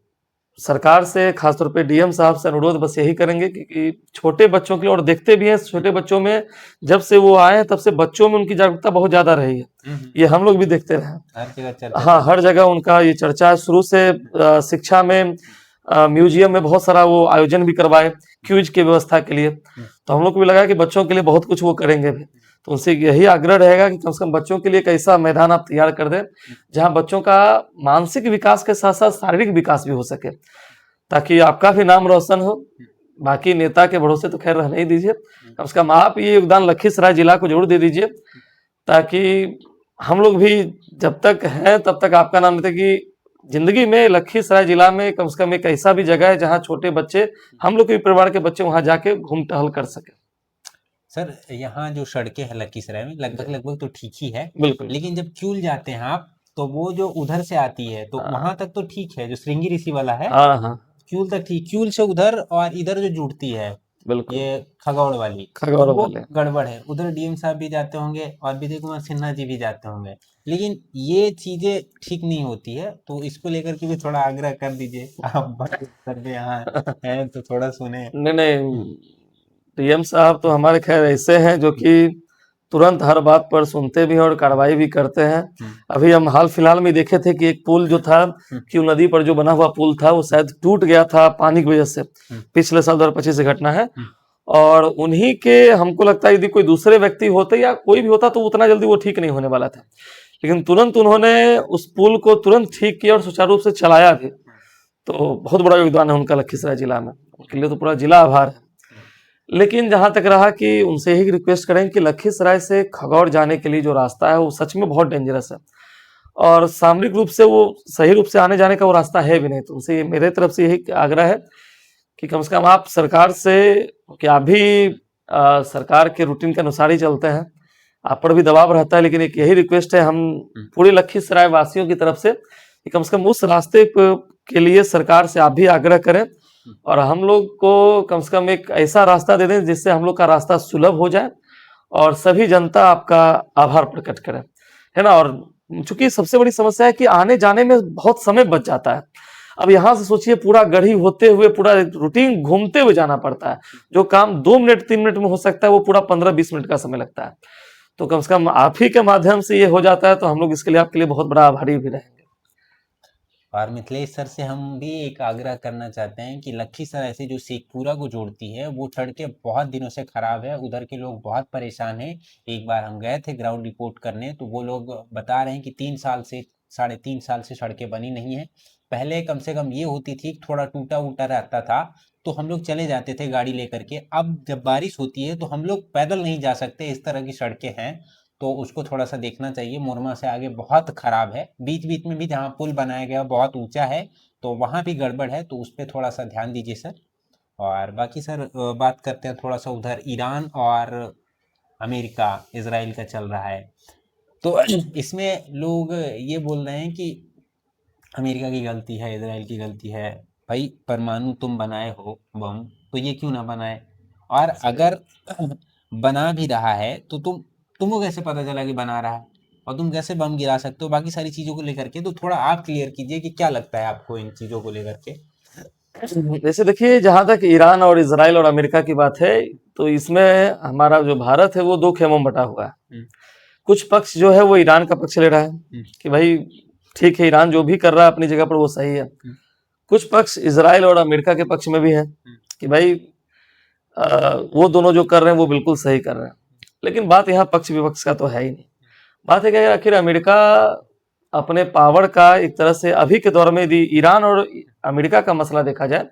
सरकार से, खासतौर पे डीएम साहब से अनुरोध बस यही करेंगे कि छोटे बच्चों के लिए, और देखते भी हैं छोटे बच्चों में, जब से वो आए हैं तब से बच्चों में उनकी जागरूकता बहुत ज़्यादा रही है। ये हम लोग भी देखते रहे हैं। हर जगह चर्चा हाँ, हर जगह उनका ये चर्चा है। शुरू से शिक्षा में, म्यूजियम में बहुत सारा वो आयोजन भी करवाए क्विज की व्यवस्था के लिए। तो हम लोग को भी लगा कि बच्चों के लिए बहुत कुछ वो करेंगे भी। तो उनसे यही आग्रह रहेगा कि कम से कम बच्चों के लिए एक ऐसा मैदान आप तैयार कर दें जहाँ बच्चों का मानसिक विकास के साथ साथ शारीरिक विकास भी हो सके, ताकि आपका भी नाम रोशन हो। बाकी नेता के भरोसे तो खैर रहने ही दीजिए, कम से कम आप ये योगदान लखीसराय जिला को जरूर दे दीजिए, ताकि हम लोग भी जब तक हैं तब तक आपका नाम लेते कि जिंदगी में लखीसराय जिला में कम से कम एक ऐसा भी जगह है जहाँ छोटे बच्चे, हम लोग के परिवार के बच्चे वहां जाके घूम टहल कर सके। सर, यहाँ जो सड़कें हैं लखीसराय में लगभग तो ठीक ही है, बिल्कुल। लेकिन जब क्यूल जाते हैं आप, तो वो जो उधर से आती है तो वहां तक तो ठीक है, जो श्रृंगी ऋषि वाला है हाँ हाँ, क्यूल तक ठीक, क्यूल से उधर और इधर जो जुड़ती है बिल्कुल, ये खगौड़ वाली, खगौड़ तो वो वाले। गड़बड़ है। उधर डीएम साहब भी जाते होंगे और विजय कुमार सिन्हा जी भी जाते होंगे, लेकिन ये चीजें ठीक नहीं होती है, तो इसको लेकर के भी थोड़ा आग्रह कर दीजिए। आप बड़े स्तर पे यहाँ हैं तो थोड़ा सुने। नहीं नहीं, डीएम साहब तो हमारे खैर ऐसे हैं जो कि तुरंत हर बात पर सुनते भी हैं और कार्रवाई भी करते हैं। अभी हम हाल फिलहाल में देखे थे कि एक पुल जो था, क्यू नदी पर जो बना हुआ पुल था, वो शायद टूट गया था पानी की वजह से। पिछले साल 2025 से घटना है, और उन्हीं के, हमको लगता है यदि कोई दूसरे व्यक्ति होते या कोई भी होता तो उतना जल्दी वो ठीक नहीं होने वाला था, लेकिन तुरंत उन्होंने उस पुल को तुरंत ठीक किया और सुचारू रूप से चलाया भी। तो बहुत बड़ा योगदान है उनका लखीसराय जिला में, उनके लिए तो पूरा जिला आभार है। लेकिन जहां तक रहा कि उनसे ही रिक्वेस्ट करें कि लखीसराय से खगौड़ जाने के लिए जो रास्ता है वो सच में बहुत डेंजरस है, और सामरिक रूप से वो सही रूप से आने जाने का वो रास्ता है भी नहीं। तो उनसे मेरे तरफ से यही आग्रह है कि कम से कम आप सरकार से, कि आप भी सरकार के रूटीन के अनुसार ही चलते हैं, आप पर भी दबाव रहता है, लेकिन एक यही रिक्वेस्ट है हम पूरे लखीसराय वासियों की तरफ से कि कम से कम उस रास्ते के लिए सरकार से आप भी आग्रह करें, और हम लोग को कम से कम एक ऐसा रास्ता दे दें जिससे हम लोग का रास्ता सुलभ हो जाए और सभी जनता आपका आभार प्रकट करे, है ना। और चूंकि सबसे बड़ी समस्या है कि आने जाने में बहुत समय बच जाता है। अब यहाँ से सोचिए पूरा गढ़ी होते हुए पूरा रूटीन घूमते हुए जाना पड़ता है, जो काम 2 मिनट 3 मिनट में हो सकता है वो पूरा 15-20 मिनट का समय लगता है। तो कम से कम आप ही के माध्यम से ये हो जाता है, तो हम लोग इसके लिए आपके लिए बहुत बड़ा आभारी भी रहेंगे। और मिथिलेश सर से हम भी एक आग्रह करना चाहते हैं कि लखीसराय से जो शेखपुरा को जोड़ती है वो सड़कें बहुत दिनों से खराब है, उधर के लोग बहुत परेशान हैं। एक बार हम गए थे ग्राउंड रिपोर्ट करने, तो वो लोग बता रहे हैं कि 3 साल से 3.5 साल से सड़कें बनी नहीं है। पहले कम से कम ये होती थी, थोड़ा टूटा वूटा रहता था तो हम लोग चले जाते थे गाड़ी लेकर के। अब जब बारिश होती है तो हम लोग पैदल नहीं जा सकते, इस तरह की सड़कें हैं, तो उसको थोड़ा सा देखना चाहिए। मोरमा से आगे बहुत खराब है, बीच बीच में भी जहाँ पुल बनाया गया बहुत ऊंचा है, तो वहाँ भी गड़बड़ है, तो उस पर थोड़ा सा ध्यान दीजिए सर। और बाकी सर बात करते हैं थोड़ा सा, उधर ईरान और अमेरिका इसराइल का चल रहा है, तो इसमें लोग ये बोल रहे हैं कि अमेरिका की गलती है, इसराइल की गलती है। भाई परमाणु तुम बनाए हो बम, तो ये क्यों ना बनाए, और अगर बना भी रहा है तो तुमको कैसे पता चला कि बना रहा है, और तुम कैसे बम गिरा सकते हो, बाकी सारी चीज़ों को लेकर के तो थोड़ा आप क्लियर कीजिए कि क्या लगता है आपको इन चीज़ों को लेकर के। जैसे देखिए, जहां तक ईरान और इजराइल और अमेरिका की बात है, तो इसमें हमारा जो भारत है वो 2 खेमों में बटा हुआ है। कुछ पक्ष जो है वो ईरान का पक्ष ले रहा है कि भाई ठीक है, ईरान जो भी कर रहा है अपनी जगह पर वो सही है। कुछ पक्ष इजराइल और अमेरिका के पक्ष में भी है कि भाई वो दोनों जो कर रहे हैं वो बिल्कुल सही कर रहे हैं। लेकिन बात यहाँ पक्ष विपक्ष का तो है ही नहीं। बात है कि आखिर अमेरिका अपने पावर का एक तरह से अभी के दौर में यदि ईरान और अमेरिका का मसला देखा जाए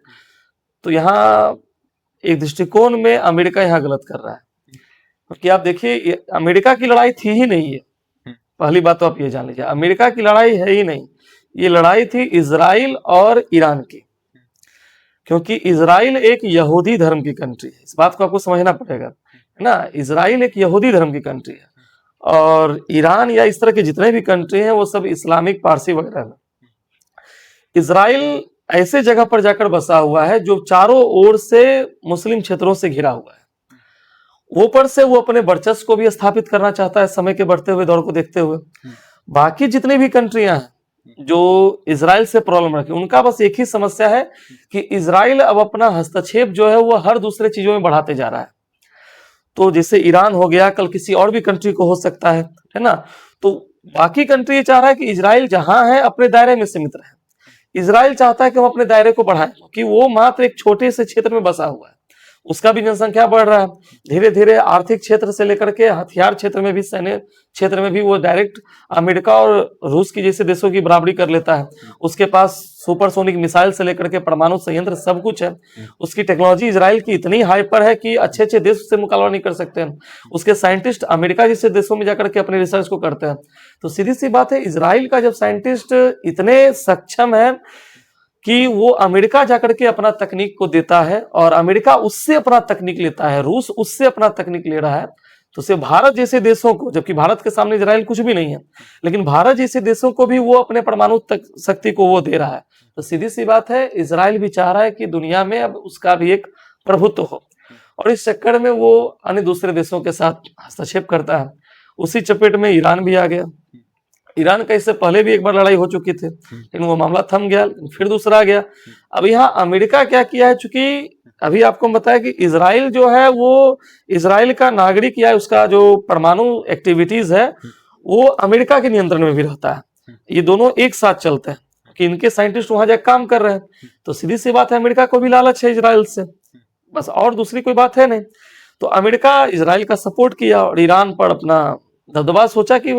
तो यहाँ एक दृष्टिकोण में अमेरिका यहाँ गलत कर रहा है, क्योंकि आप देखिए अमेरिका की लड़ाई थी ही नहीं है। पहली बात तो आप ये जान लीजिए, अमेरिका की लड़ाई है ही नहीं, ये लड़ाई थी इजराइल और ईरान की, क्योंकि इजराइल एक यहूदी धर्म की कंट्री है। इस बात को आपको समझना पड़ेगा, है ना। इजराइल एक यहूदी धर्म की कंट्री है, और ईरान या इस तरह के जितने भी कंट्री हैं वो सब इस्लामिक पारसी वगैरह है। इजराइल ऐसे जगह पर जाकर बसा हुआ है जो चारों ओर से मुस्लिम क्षेत्रों से घिरा हुआ है। ऊपर से वो अपने वर्चस्व को भी स्थापित करना चाहता है समय के बढ़ते हुए दौर को देखते हुए। बाकी जितनी भी कंट्रियां हैं जो इजराइल से प्रॉब्लम रखे, उनका बस एक ही समस्या है कि इजराइल अब अपना हस्तक्षेप जो है वो हर दूसरे चीजों में बढ़ाते जा रहा है। तो जैसे ईरान हो गया, कल किसी और भी कंट्री को हो सकता है ना। तो बाकी कंट्री ये चाह रहा है कि इजराइल जहां है अपने दायरे में सीमित रहे। इजराइल चाहता है कि हम अपने दायरे को बढ़ाएं, क्योंकि वो मात्र एक छोटे से क्षेत्र में बसा हुआ है, उसका भी जनसंख्या बढ़ रहा है। धीरे धीरे आर्थिक क्षेत्र से लेकर के हथियार क्षेत्र में भी, सैन्य क्षेत्र में भी वो डायरेक्ट अमेरिका और रूस की जैसे देशों की बराबरी कर लेता है। उसके पास सुपरसोनिक मिसाइल से लेकर के परमाणु संयंत्र सब कुछ है। उसकी टेक्नोलॉजी इजराइल की इतनी हाइपर है कि अच्छे अच्छे देश उससे मुकाबला नहीं कर सकते हैं। उसके साइंटिस्ट अमेरिका जैसे देशों में जाकर के अपने रिसर्च को करते हैं। तो सीधी सी बात है, इजराइल का जब साइंटिस्ट इतने सक्षम है कि वो अमेरिका जाकर के अपना तकनीक को देता है और अमेरिका उससे अपना तकनीक लेता है, रूस उससे अपना तकनीक ले रहा है, तो सिर्फ भारत जैसे देशों को, जबकि भारत के सामने इजराइल कुछ भी नहीं है, लेकिन भारत जैसे देशों को भी वो अपने परमाणु शक्ति को वो दे रहा है। तो सीधी सी बात है, इजराइल भी चाह रहा है कि दुनिया में अब उसका भी एक प्रभुत्व हो, और इस चक्कर में वो अन्य दूसरे देशों के साथ हस्तक्षेप करता है। उसी चपेट में ईरान भी आ गया। ईरान का इससे पहले भी एक बार लड़ाई हो चुकी थी, लेकिन वो मामला थम गया, फिर दूसरा आ गया। अब यहाँ अमेरिका क्या किया है, चूंकि अभी आपको बताया कि इजराइल जो है वो इजराइल का नागरिक या उसका जो परमाणु एक्टिविटीज है वो अमेरिका के नियंत्रण में भी रहता है। ये दोनों एक साथ चलते हैं कि इनके साइंटिस्ट वहां जाकर काम कर रहे हैं। तो सीधी सी बात है, अमेरिका को भी लालच है इजराइल से, बस, और दूसरी कोई बात है नहीं। तो अमेरिका इजराइल का सपोर्ट किया और ईरान पर अपना दबदबा, सोचा कि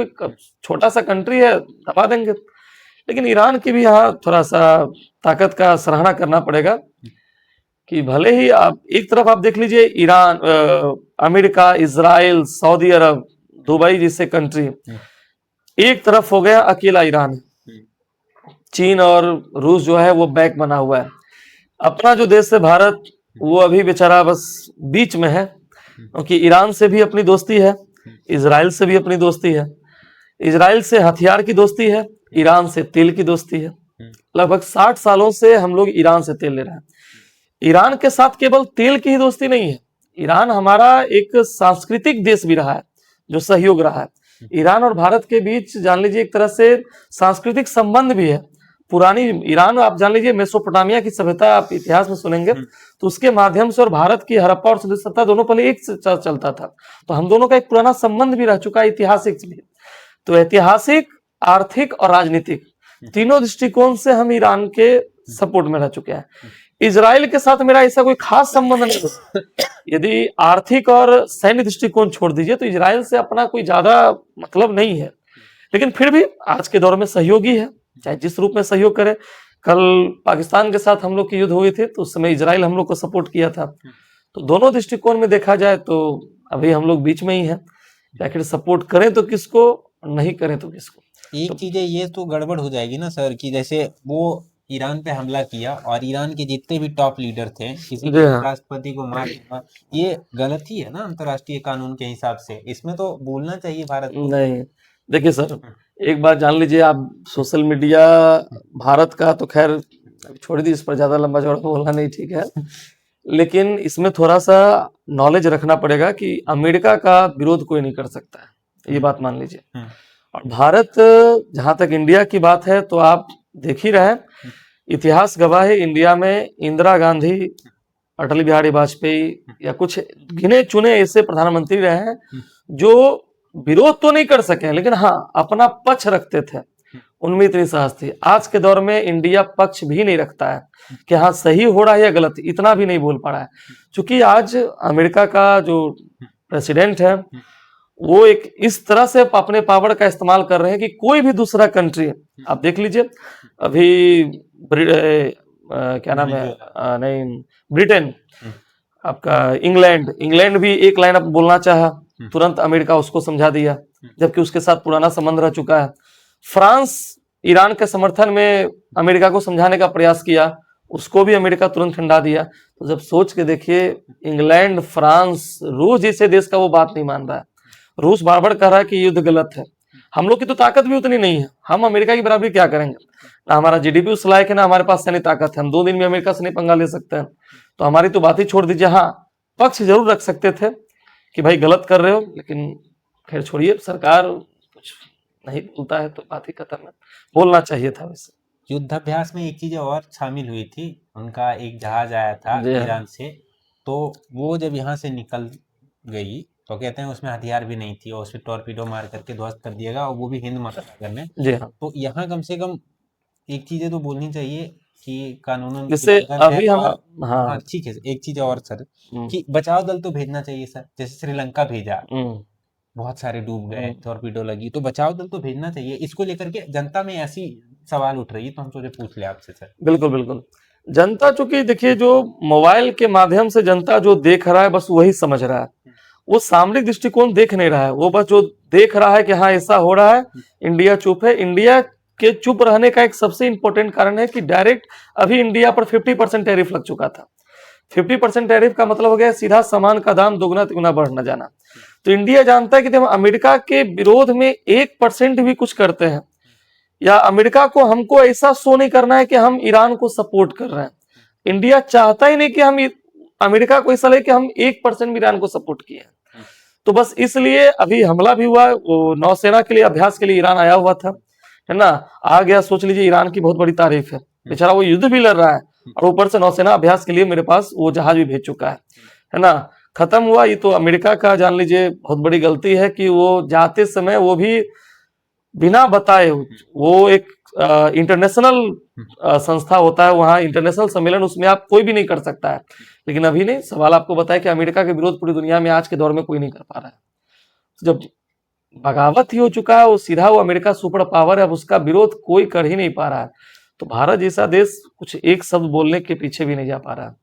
छोटा सा कंट्री है, दबा देंगे। लेकिन ईरान की भी यहाँ थोड़ा सा ताकत का सराहना करना पड़ेगा कि भले ही आप एक तरफ आप देख लीजिए, ईरान, अमेरिका, इजराइल, सऊदी अरब, दुबई जैसे कंट्री, एक तरफ हो गया अकेला ईरान। चीन और रूस जो है वो बैक बना हुआ है। अपना जो देश है भारत, वो अभी बेचारा बस बीच में है, क्योंकि ईरान से भी अपनी दोस्ती है, इजराइल से भी अपनी दोस्ती है। इजराइल से हथियार की दोस्ती है, ईरान से तेल की दोस्ती है। लगभग 60 सालों से हम लोग ईरान से तेल ले रहे हैं। ईरान के साथ केवल तेल की ही दोस्ती नहीं है, ईरान हमारा एक सांस्कृतिक देश भी रहा है, जो सहयोग रहा है। ईरान और भारत के बीच जान लीजिए एक तरह से सांस्कृतिक संबंध भी है। पुरानी ईरान, आप जान लीजिए मेसोपोटामिया की सभ्यता आप इतिहास में सुनेंगे तो उसके माध्यम से और भारत की हड़प्पा और सिंधु सभ्यता दोनों पहले एक चलता था। तो हम दोनों का एक पुराना संबंध भी रह चुका है, ऐतिहासिक भी। तो ऐतिहासिक, आर्थिक और राजनीतिक तीनों दृष्टिकोण से हम ईरान के सपोर्ट में रह चुके हैं। इजराइल के साथ मेरा ऐसा कोई खास संबंध नहीं। यदि आर्थिक और सैन्य दृष्टिकोण छोड़ दीजिए तो इजराइल से अपना कोई ज्यादा मतलब नहीं है, लेकिन फिर भी आज के दौर में सहयोगी है, चाहे जिस रूप में सहयोग करे। कल पाकिस्तान के साथ हम लोग की युद्ध हुई थी तो उस समय इजराइल हम लोग को सपोर्ट किया था। तो दोनों दृष्टिकोण में देखा जाए तो अभी हम लोग बीच में ही हैं, आखिर सपोर्ट करें तो किसको, नहीं करें तो किसको। एक चीज है, ये तो गड़बड़ हो जाएगी ना सर, कि जैसे वो ईरान पे हमला किया और ईरान के जितने भी टॉप लीडर थे, किसी भी राष्ट्रपति को मार दिया, ये गलत ही है ना अंतर्राष्ट्रीय कानून के हिसाब से। इसमें तो बोलना चाहिए भारत को। नहीं, देखिए सर, एक बात जान लीजिए आप, सोशल मीडिया भारत का तो खैर छोड़ दी, इस पर ज्यादा लंबा चौड़ा बोलना नहीं ठीक है, लेकिन इसमें थोड़ा सा नॉलेज रखना पड़ेगा कि अमेरिका का विरोध कोई नहीं कर सकता है, ये बात मान लीजिए। और भारत, जहां तक इंडिया की बात है तो आप देख ही रहे, इतिहास गवाह है, इंडिया में इंदिरा गांधी, अटल बिहारी वाजपेयी या कुछ गिने चुने ऐसे प्रधानमंत्री रहे हैं जो विरोध तो नहीं कर सके, लेकिन हाँ अपना पक्ष रखते थे, उनमें इतनी साहस थी। आज के दौर में इंडिया पक्ष भी नहीं रखता है कि हाँ सही हो रहा है या गलत, इतना भी नहीं बोल पा रहा है। क्योंकि आज अमेरिका का जो प्रेसिडेंट है वो एक इस तरह से अपने पावर का इस्तेमाल कर रहे हैं कि कोई भी दूसरा कंट्री, आप देख लीजिए अभी क्या नाम है, नहीं ब्रिटेन, आपका इंग्लैंड भी एक लाइन अब बोलना चाहा, तुरंत अमेरिका उसको समझा दिया, जबकि उसके साथ पुराना संबंध रह चुका है। फ्रांस ईरान के समर्थन में अमेरिका को समझाने का प्रयास किया, उसको भी अमेरिका तुरंत ठंडा दिया। तो जब सोच के देखिए, इंग्लैंड, फ्रांस, रूस जैसे देश का वो बात नहीं मान रहा है। रूस बार बार कह रहा है कि युद्ध गलत है। हम लोग की तो ताकत भी उतनी नहीं है, हम अमेरिका की बराबरी क्या करेंगे, ना हमारा जीडीपी उस लायक है, ना हमारे पास सैन्य ताकत है, हम 2 दिन में अमेरिका से नहीं पंगा ले सकते हैं। तो हमारी तो बात ही छोड़ दीजिए। हाँ, पक्ष जरूर रख सकते थे कि भाई गलत कर रहे हो, लेकिन खैर छोड़िए, सरकार कुछ नहीं बोलता है तो बात ही खत्म है। बोलना चाहिए था वैसे। युद्धाभ्यास में एक चीज़ और शामिल हुई थी, उनका एक जहाज आया था जी हाँ। ईरान से, तो वो जब यहाँ से निकल गई तो कहते हैं उसमें हथियार भी नहीं थी और उस पे टॉर्पीडो मार करके ध्वस्त कर दिया गया, और वो भी हिंद महासागर में। जी हाँ। तो यहाँ कम से कम एक चीज़ें तो बोलनी चाहिए कि कानूनन जैसे उल्लंघन है। अभी हम और हाँ। हाँ ठीक है, एक चीज़ और सर, हम्म, कि बचाव दल तो भेजना चाहिए सर, जैसे श्रीलंका भेजा, हम्म, बहुत सारे डूब गए, हम्म, टॉर्पीडो लगी, तो बचाव दल तो भेजना चाहिए। इसको लेकर के जनता में ऐसी सवाल उठ रही है, तो हम सोचे पूछ ले आपसे सर। बिल्कुल बिल्कुल। जनता चूंकि देखिए जो मोबाइल के माध्यम से जनता जो देख रहा है बस वही समझ रहा है, वो सामरिक दृष्टिकोण देख नहीं रहा है। वो बस जो देख रहा है कि हाँ ऐसा हो रहा है, इंडिया चुप है। इंडिया के चुप रहने का एक सबसे इंपॉर्टेंट कारण है कि डायरेक्ट अभी इंडिया पर 50% टैरिफ लग चुका था। 50% टैरिफ का मतलब हो गया सीधा सामान का दाम दोगुना तिगुना बढ़ न जाना। तो इंडिया जानता है कि जब अमेरिका के विरोध में 1% भी कुछ करते हैं, या अमेरिका को हमको ऐसा शो नहीं करना है कि हम ईरान को सपोर्ट कर रहे हैं। इंडिया चाहता ही नहीं कि हम अमेरिका को ऐसा लगे कि हम 1% भी ईरान को सपोर्ट किए हैं। तो बस इसलिए अभी हमला भी हुआ, वो नौसेना के लिए अभ्यास के लिए ईरान आया हुआ था, है ना। आ गया, सोच लीजिए ईरान की बहुत बड़ी तारीफ है, बेचारा वो युद्ध भी लड़ रहा है और ऊपर से नौसेना अभ्यास के लिए मेरे पास वो जहाज भी भेज चुका है ना। खत्म हुआ। ये तो अमेरिका का जान लीजिए बहुत बड़ी गलती है कि वो जाते समय वो भी बिना बताए, वो एक इंटरनेशनल संस्था होता है वहां, इंटरनेशनल सम्मेलन, उसमें आप कोई भी नहीं कर सकता है। लेकिन अभी नहीं, सवाल आपको बताया कि अमेरिका के विरोध पूरी दुनिया में आज के दौर में कोई नहीं कर पा रहा है। जब बगावत ही हो चुका है, वो सीधा वो अमेरिका सुपर पावर है, अब उसका विरोध कोई कर ही नहीं पा रहा है। तो भारत जैसा देश कुछ एक शब्द बोलने के पीछे भी नहीं जा पा रहा है।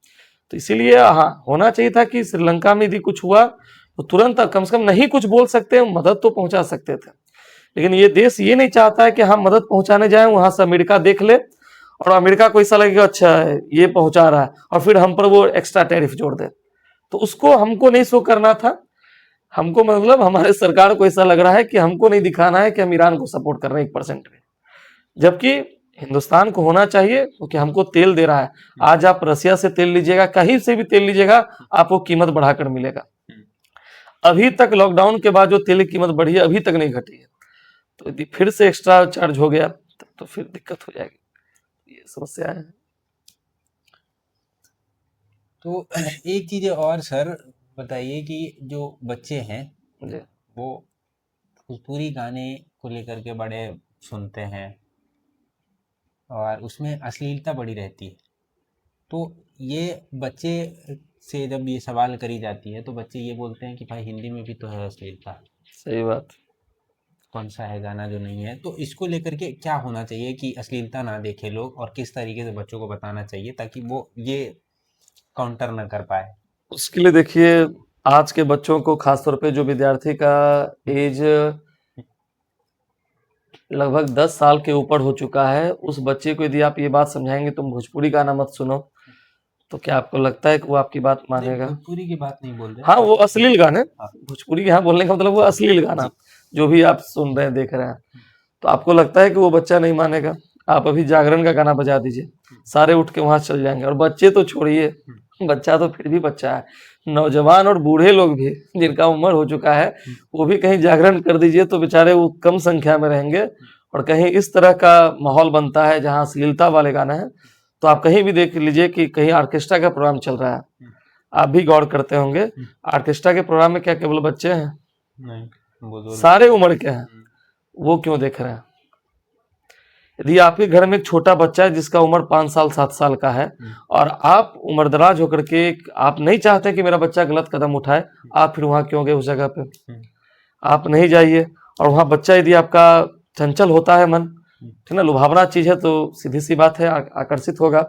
तो इसीलिए हाँ, होना चाहिए था कि श्रीलंका में यदि कुछ हुआ तो तुरंत कम से कम नहीं कुछ बोल सकते, मदद तो पहुंचा सकते थे। लेकिन ये देश ये नहीं चाहता है कि हम मदद पहुंचाने जाएं, वहां से अमेरिका देख ले और अमेरिका को ऐसा लगेगा अच्छा है ये पहुंचा रहा है, और फिर हम पर वो एक्स्ट्रा टैरिफ जोड़ दे। तो उसको हमको नहीं शो करना था। हमको मतलब हमारे सरकार को ऐसा लग रहा है कि हमको नहीं दिखाना है कि हम ईरान को सपोर्ट कर रहे हैं 1% में, जबकि हिंदुस्तान को होना चाहिए क्योंकि हमको तेल दे रहा है। आज आप रसिया से तेल लीजिएगा, कहीं से भी तेल लीजिएगा, आपको कीमत बढ़ाकर मिलेगा। अभी तक लॉकडाउन के बाद जो तेल की कीमत बढ़ी है अभी तक नहीं घटी है। तो यदि फिर से एक्स्ट्रा चार्ज हो गया तो फिर दिक्कत हो जाएगी। ये समस्या है। तो एक चीज़ और सर बताइए कि जो बच्चे हैं जी। वो भोजपुरी गाने को लेकर के बड़े सुनते हैं और उसमें अश्लीलता बड़ी रहती है। तो ये बच्चे से जब ये सवाल करी जाती है तो बच्चे ये बोलते हैं कि भाई हिंदी में भी तो है अश्लीलता, सही बात। कौन सा है गाना जो नहीं है। तो इसको लेकर के क्या होना चाहिए कि अश्लीलता ना देखे लोग, और किस तरीके से बच्चों को बताना चाहिए ताकि वो ये काउंटर ना कर पाए। उसके लिए देखिए आज के बच्चों को, खासतौर पे जो विद्यार्थी का एज लगभग 10 साल के ऊपर हो चुका है, उस बच्चे को यदि आप ये बात समझाएंगे तुम भोजपुरी गाना मत सुनो, तो क्या आपको लगता है कि वो आपकी बात नहीं, मानेगा? भोजपुरी की बात नहीं बोल रहे। हाँ, वो अश्लील गाने, हाँ भोजपुरी के यहाँ बोलने का मतलब वो अश्लील गाना जो भी आप सुन रहे हैं, देख रहे हैं, तो आपको लगता है कि वो बच्चा नहीं मानेगा? आप अभी जागरण का गाना बजा दीजिए, सारे उठ के वहां चल जाएंगे। और बच्चे तो छोड़िए, बच्चा तो फिर भी बच्चा है, नौजवान और बूढ़े लोग भी जिनका उम्र हो चुका है, वो भी कहीं जागरण कर दीजिए तो बेचारे वो कम संख्या में रहेंगे। और कहीं इस तरह का माहौल बनता है जहाँ अश्लीलता वाले गाना है, तो आप कहीं भी देख लीजिए कि कहीं ऑर्केस्ट्रा का प्रोग्राम चल रहा है, आप भी गौर करते होंगे, ऑर्केस्ट्रा के प्रोग्राम में क्या केवल बच्चे हैं? नहीं, बुजुर्ग सारे उम्र के हैं। वो क्यों देख रहे हैं? यदि आपके घर में एक छोटा बच्चा है जिसका उम्र 5 साल 7 साल का है, और आप उम्रदराज होकर के आप नहीं चाहते कि मेरा बच्चा गलत कदम उठाए, आप फिर वहां क्यों गए उस जगह पे? आप नहीं जाइए। और वहां बच्चा यदि आपका चंचल होता है मन, ठीक ना, लुभावना चीज है, तो सीधी सी बात है आकर्षित होगा,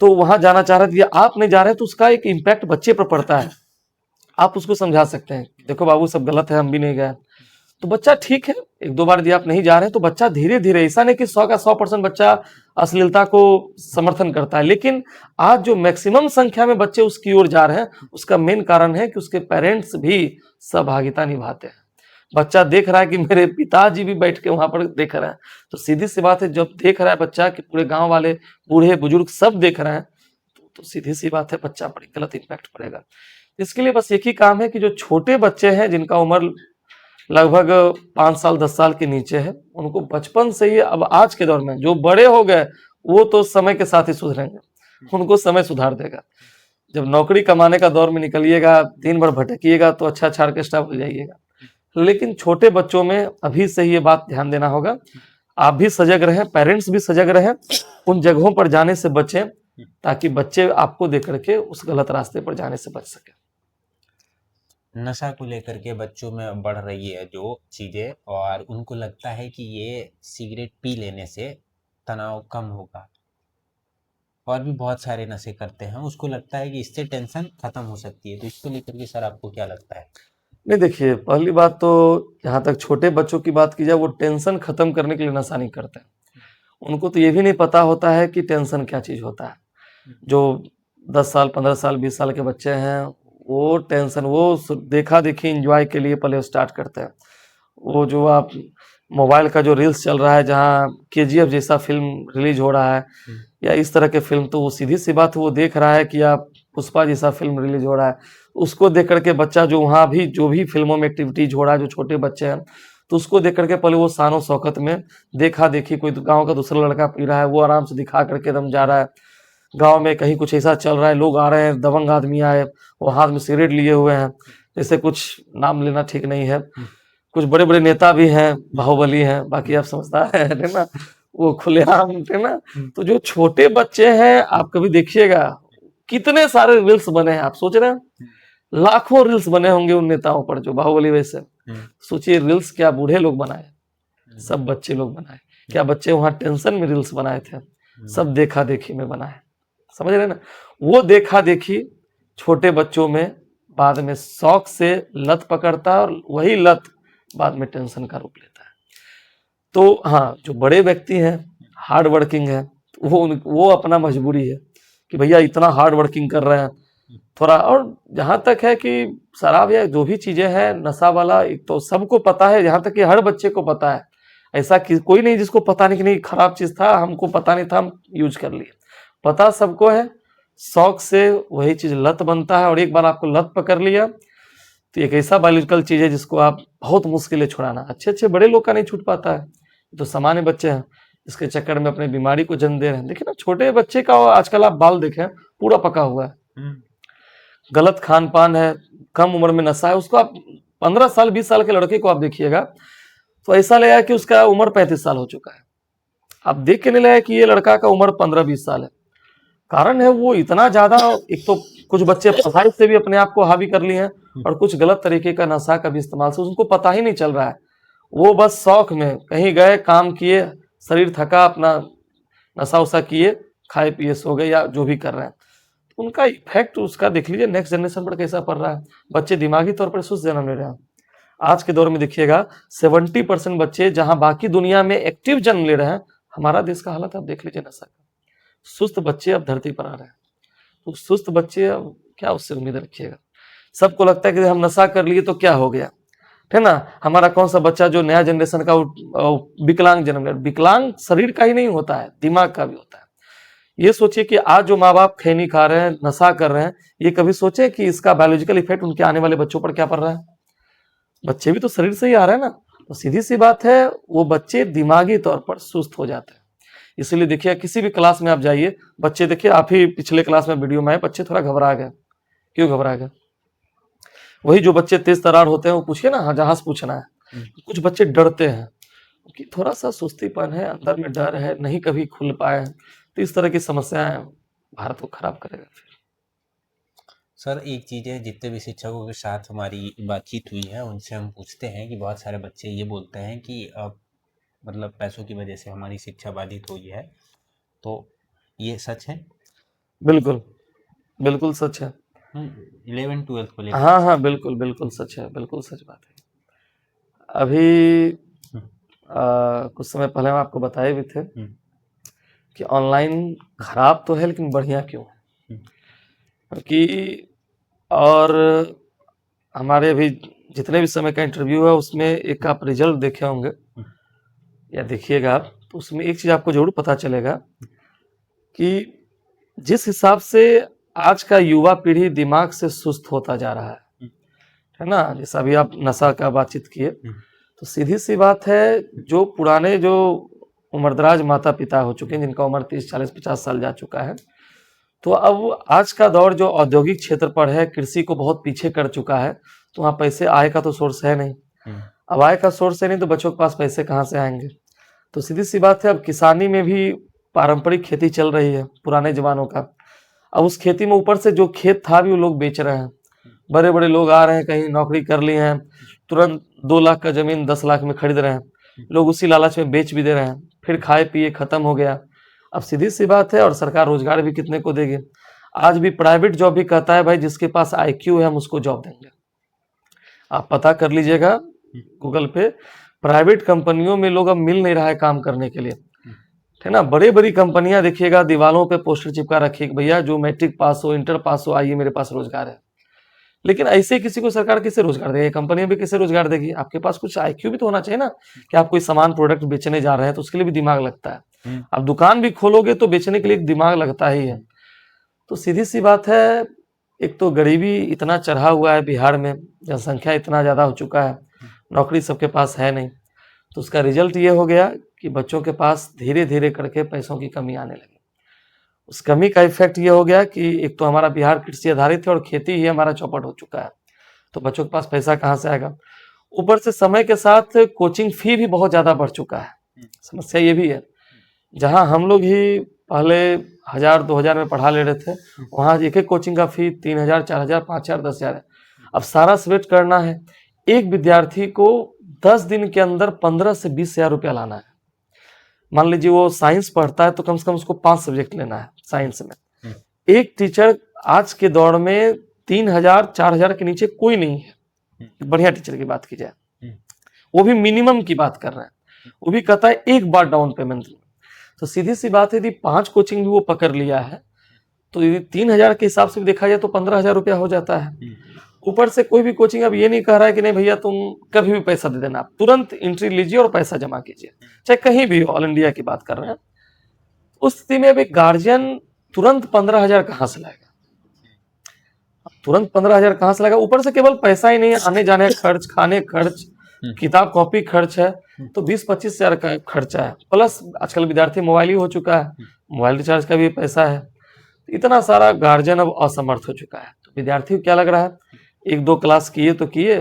तो वहां जाना चाह रहे थे, आप नहीं जा रहे तो उसका एक इम्पैक्ट बच्चे पर पड़ता है। आप उसको समझा सकते हैं, देखो बाबू सब गलत है, हम भी नहीं गए। तो बच्चा ठीक है, एक दो बार यदि आप नहीं जा रहे हैं तो बच्चा धीरे धीरे, ऐसा नहीं कि 100 का 100% बच्चा अश्लीलता को समर्थन करता है, लेकिन आज जो मैक्सिमम संख्या में बच्चे उसकी ओर जा रहे हैं, उसका मेन कारण है कि उसके पेरेंट्स भी सहभागिता निभाते हैं। बच्चा देख रहा है कि मेरे पिताजी भी बैठ के वहां पर देख रहे हैं, तो सीधी सी बात है, जब देख रहा है बच्चा कि पूरे गांव वाले बूढ़े बुजुर्ग सब देख रहे हैं, तो सीधी सी बात है बच्चा बड़ी गलत इम्पैक्ट पड़ेगा। इसके लिए बस एक ही काम है कि जो छोटे बच्चे हैं जिनका उम्र लगभग 5 साल 10 साल के नीचे है, उनको बचपन से ही, अब आज के दौर में जो बड़े हो गए वो तो समय के साथ ही सुधरेंगे, उनको समय सुधार देगा। जब नौकरी कमाने का दौर में निकलिएगा, दिन भर भटकिएगा तो अच्छा अच्छा ऑर्केस्ट्रा भूल जाइएगा। लेकिन छोटे बच्चों में अभी से ये बात ध्यान देना होगा। आप भी सजग रहें, पेरेंट्स भी सजग रहें, उन जगहों पर जाने से बचें ताकि बच्चे आपको देख करके उस गलत रास्ते पर जाने से बच सके। नशा को लेकर के बच्चों में बढ़ रही है जो चीज़ें, और उनको लगता है कि ये सिगरेट पी लेने से तनाव कम होगा, और भी बहुत सारे नशे करते हैं, उसको लगता है कि इससे टेंशन खत्म हो सकती है। तो इसको लेकर के सर आपको क्या लगता है? नहीं देखिए, पहली बात तो जहाँ तक छोटे बच्चों की बात की जाए, वो टेंशन खत्म करने के लिए नशा नहीं करते। उनको तो ये भी नहीं पता होता है कि टेंशन क्या चीज़ होता है। जो 10 साल 15 साल 20 साल के बच्चे हैं, वो टेंशन, वो देखा देखी इंजॉय के लिए पहले स्टार्ट करते हैं। वो जो आप मोबाइल का जो रील्स चल रहा है, जहाँ केजीएफ जैसा फिल्म रिलीज हो रहा है या इस तरह के फिल्म, तो वो सीधी सी बात वो देख रहा है कि आप पुष्पा जैसा फिल्म रिलीज हो रहा है, उसको देख करके बच्चा जो वहाँ भी जो भी फिल्मों में एक्टिविटीज हो रहा है, जो छोटे बच्चे हैं, तो उसको देख करके पहले वो शानो शौकत में देखा देखी, कोई गांव का दूसरा लड़का पी रहा है, वो आराम से दिखा करके एकदम जा रहा है। गांव में कहीं कुछ ऐसा चल रहा है, लोग आ रहे हैं, दबंग आदमी आए, वो हाथ में सिगरेट लिए हुए हैं, जैसे कुछ नाम लेना ठीक नहीं है, कुछ बड़े बड़े नेता भी हैं, बाहुबली हैं, बाकी आप समझदार है ना, वो खुलेआम है ना। तो जो छोटे बच्चे हैं, आप कभी देखिएगा कितने सारे रील्स बने हैं, आप सोच रहे हैं लाखों रील्स बने होंगे उन नेताओं पर जो बाहुबली वैसे। सोचिए रील्स क्या बूढ़े लोग बनाए, सब बच्चे लोग बनाए। क्या बच्चे वहां टेंशन में रील्स बनाए थे? सब देखा देखी में बनाए, समझ रहे ना। वो देखा देखी छोटे बच्चों में बाद में शौक से लत पकड़ता है, और वही लत बाद में टेंशन का रूप लेता है। तो हाँ, जो बड़े व्यक्ति हैं, हार्ड वर्किंग है, वो अपना मजबूरी है कि भैया इतना हार्ड वर्किंग कर रहे हैं थोड़ा। और जहाँ तक है कि शराब या जो भी चीजें हैं नशा वाला, एक तो सबको पता है, यहाँ तक कि हर बच्चे को पता है। ऐसा कोई नहीं जिसको पता नहीं कि नहीं खराब चीज था, हमको पता नहीं था, हम यूज कर लिए। पता सबको है, शौक से वही चीज लत बनता है, और एक बार आपको लत पकड़ लिया तो एक ऐसा बायोलॉजिकल चीज है जिसको आप बहुत मुश्किल है छुड़ाना। अच्छे अच्छे बड़े लोग का नहीं छूट पाता है, तो सामान्य बच्चे हैं इसके चक्कर में अपने बीमारी को जन्म दे रहे हैं। देखिए ना, छोटे बच्चे का आजकल आप बाल देखें, पूरा पका हुआ है, गलत खान पान है, कम उम्र में नशा है। उसको आप 15 साल 20 साल के लड़के को आप देखिएगा तो ऐसा लगेगा कि उसका उम्र 35 साल हो चुका है। आप देख के नहीं लगेगा कि ये लड़का का उम्र 15-20 साल है। कारण है वो इतना ज्यादा, एक तो कुछ बच्चे पढ़ाई से भी अपने आप को हावी कर लिए हैं, और कुछ गलत तरीके का नशा का भी इस्तेमाल से उनको पता ही नहीं चल रहा है। वो बस शौक में कहीं गए, काम किए, शरीर थका, अपना नशा उशा किए, खाए पिए सो गए, या जो भी कर रहे हैं। उनका इफेक्ट उसका देख लीजिए नेक्स्ट जनरेशन पर कैसा पड़ रहा है। बच्चे दिमागी तौर पर सुस्त जन्म ले रहे हैं। आज के दौर में देखिएगा 70% बच्चे जहां बाकी दुनिया में एक्टिव जन्म ले रहे हैं, हमारा देश का हालत आप देख लीजिए नशा का। सुस्त बच्चे अब धरती पर आ रहे हैं, तो सुस्त बच्चे अब क्या उससे उम्मीद रखिएगा। सबको लगता है कि हम नशा कर लिए तो क्या हो गया, है ना। हमारा कौन सा बच्चा जो नया जनरेशन का विकलांग जन्म ले, विकलांग शरीर का ही नहीं होता है, दिमाग का भी होता है। ये सोचिए कि आज जो माँ बाप खैनी खा रहे हैं, नशा कर रहे हैं, ये कभी सोचे कि इसका बायोलॉजिकल इफेक्ट उनके आने वाले बच्चों पर क्या पड़ रहा है। बच्चे भी तो शरीर से ही आ रहे हैं ना। तो सीधी सी बात है, वो बच्चे दिमागी तौर पर सुस्त हो जाते हैं। इसलिए देखिए, किसी भी क्लास में आप जाइए, बच्चे देखिए, आप ही पिछले क्लास में वीडियो में आए, बच्चे थोड़ा घबरा गए। क्यों घबरा गए? वही जो बच्चे तेज तरार होते हैं, वो पूछिए ना, जहां से पूछना है। कुछ बच्चे डरते हैं कि थोड़ा सा सुस्तीपन है, अंदर में डर है, नहीं कभी खुल पाए। तो इस तरह की समस्याएं भारत को खराब करेगा। फिर सर एक चीज़ है, जितने भी शिक्षकों के साथ हमारी बातचीत हुई है उनसे हम पूछते हैं कि बहुत सारे बच्चे ये बोलते हैं कि अब मतलब पैसों की वजह से हमारी शिक्षा बाधित हुई है, तो ये सच है? बिल्कुल बिल्कुल सच है। 11th-12th को लेकर। हाँ हाँ, बिल्कुल बिल्कुल सच है, बिल्कुल सच बात है। अभी कुछ समय पहले हम आपको बताए भी थे कि ऑनलाइन खराब तो है, लेकिन बढ़िया क्यों है। क्योंकि और हमारे अभी जितने भी समय का इंटरव्यू है, उसमें एक आप रिजल्ट देखे होंगे या देखिएगा आप, तो उसमें एक चीज आपको जरूर पता चलेगा कि जिस हिसाब से आज का युवा पीढ़ी दिमाग से सुस्त होता जा रहा है है ना, जैसा अभी आप नशा का बातचीत किए, तो सीधी सी बात है, जो पुराने जो उम्रदराज माता पिता हो चुके हैं, जिनका उम्र 30, 40, 50 साल जा चुका है, तो अब आज का दौर जो औद्योगिक क्षेत्र पर है, कृषि को बहुत पीछे कर चुका है, तो वहाँ पैसे आय का तो सोर्स है नहीं। अब आय का सोर्स है नहीं तो बच्चों के पास पैसे कहाँ से आएंगे? तो सीधी सी बात है, अब किसानी में भी पारंपरिक खेती चल रही है पुराने जमानों का। अब उस खेती में ऊपर से जो खेत था भी वो लोग बेच रहे हैं। बड़े बड़े लोग आ रहे हैं, कहीं नौकरी कर लिए हैं, तुरंत 2 लाख का जमीन 10 लाख में खरीद रहे हैं, लोग उसी लालच में बेच भी दे रहे हैं, फिर खाए पिए खत्म हो गया। अब सीधी सी बात है, और सरकार रोजगार भी कितने को देगी? आज भी प्राइवेट जॉब भी कहता है भाई जिसके पास IQ है हम उसको जॉब देंगे। आप पता कर लीजिएगा गूगल पे, प्राइवेट कंपनियों में लोग अब मिल नहीं रहा है काम करने के लिए, है ना। बड़ी बड़ी कंपनियां देखिएगा, दीवारों पे पोस्टर चिपका रखिए, भैया जो मैट्रिक पास हो, इंटर पास हो, आइए मेरे पास रोजगार है। लेकिन ऐसे किसी को सरकार कैसे रोजगार देगी? कंपनियां भी कैसे रोजगार देगी? आपके पास कुछ IQ भी तो होना चाहिए ना, कि आप कोई सामान प्रोडक्ट बेचने जा रहे हैं तो उसके लिए भी दिमाग लगता है। आप दुकान भी खोलोगे तो बेचने के लिए एक दिमाग लगता ही है। तो सीधी सी बात है, एक तो गरीबी इतना चढ़ा हुआ है बिहार में, जनसंख्या इतना ज्यादा हो चुका है, नौकरी सबके पास है नहीं, तो उसका रिजल्ट ये हो गया कि बच्चों के पास धीरे धीरे करके पैसों की कमी आने लगी। उस कमी का इफेक्ट ये हो गया कि एक तो हमारा बिहार कृषि आधारित है और खेती ही हमारा चौपट हो चुका है, तो बच्चों के पास पैसा कहाँ से आएगा? ऊपर से समय के साथ कोचिंग फी भी बहुत ज्यादा बढ़ चुका है। समस्या ये भी है, जहाँ हम लोग ही पहले 1000-2000 में पढ़ा ले रहे थे, वहाँ एक एक कोचिंग का फी 3000, 4000, 5000, 10,000 है। अब सारा सब्जेक्ट करना है, एक विद्यार्थी को 10 दिन के अंदर 15 से 20,000 रुपया लाना है। मान लीजिए वो साइंस पढ़ता है तो कम से कम उसको 5 सब्जेक्ट लेना है साइंस में। एक टीचर आज के दौर में 3000, 4000 के नीचे कोई नहीं है, बढ़िया टीचर की बात की जाए, वो भी मिनिमम की बात कर रहे हैं, वो भी कहता है एक बार डाउन पेमेंट। तो सीधी सी बात है, यदि 5 कोचिंग भी वो पकड़ लिया है तो यदि 3000 के हिसाब से भी देखा जाए तो 15,000 रुपया हो जाता है। ऊपर से कोई भी कोचिंग अब ये नहीं कह रहा है कि नहीं भैया तुम कभी भी पैसा दे देना, आप तुरंत एंट्री लीजिए और पैसा जमा कीजिए, चाहे कहीं भी हो, ऑल इंडिया की बात कर रहे हैं। उस स्थिति में अभी गार्जियन तुरंत 15,000 कहाँ से लाएगा? तुरंत 15,000 कहाँ से लाएगा? ऊपर से केवल पैसा ही नहीं है, आने जाने का खर्च, खाने खर्च, किताब कॉपी खर्च है, तो 20-25 हजार का खर्चा है, प्लस आजकल विद्यार्थी मोबाइल ही हो चुका है, मोबाइल रिचार्ज का भी पैसा है। इतना सारा गार्जियन अब असमर्थ हो चुका है। तो विद्यार्थी को क्या लग रहा है, 1-2 क्लास किए तो किए,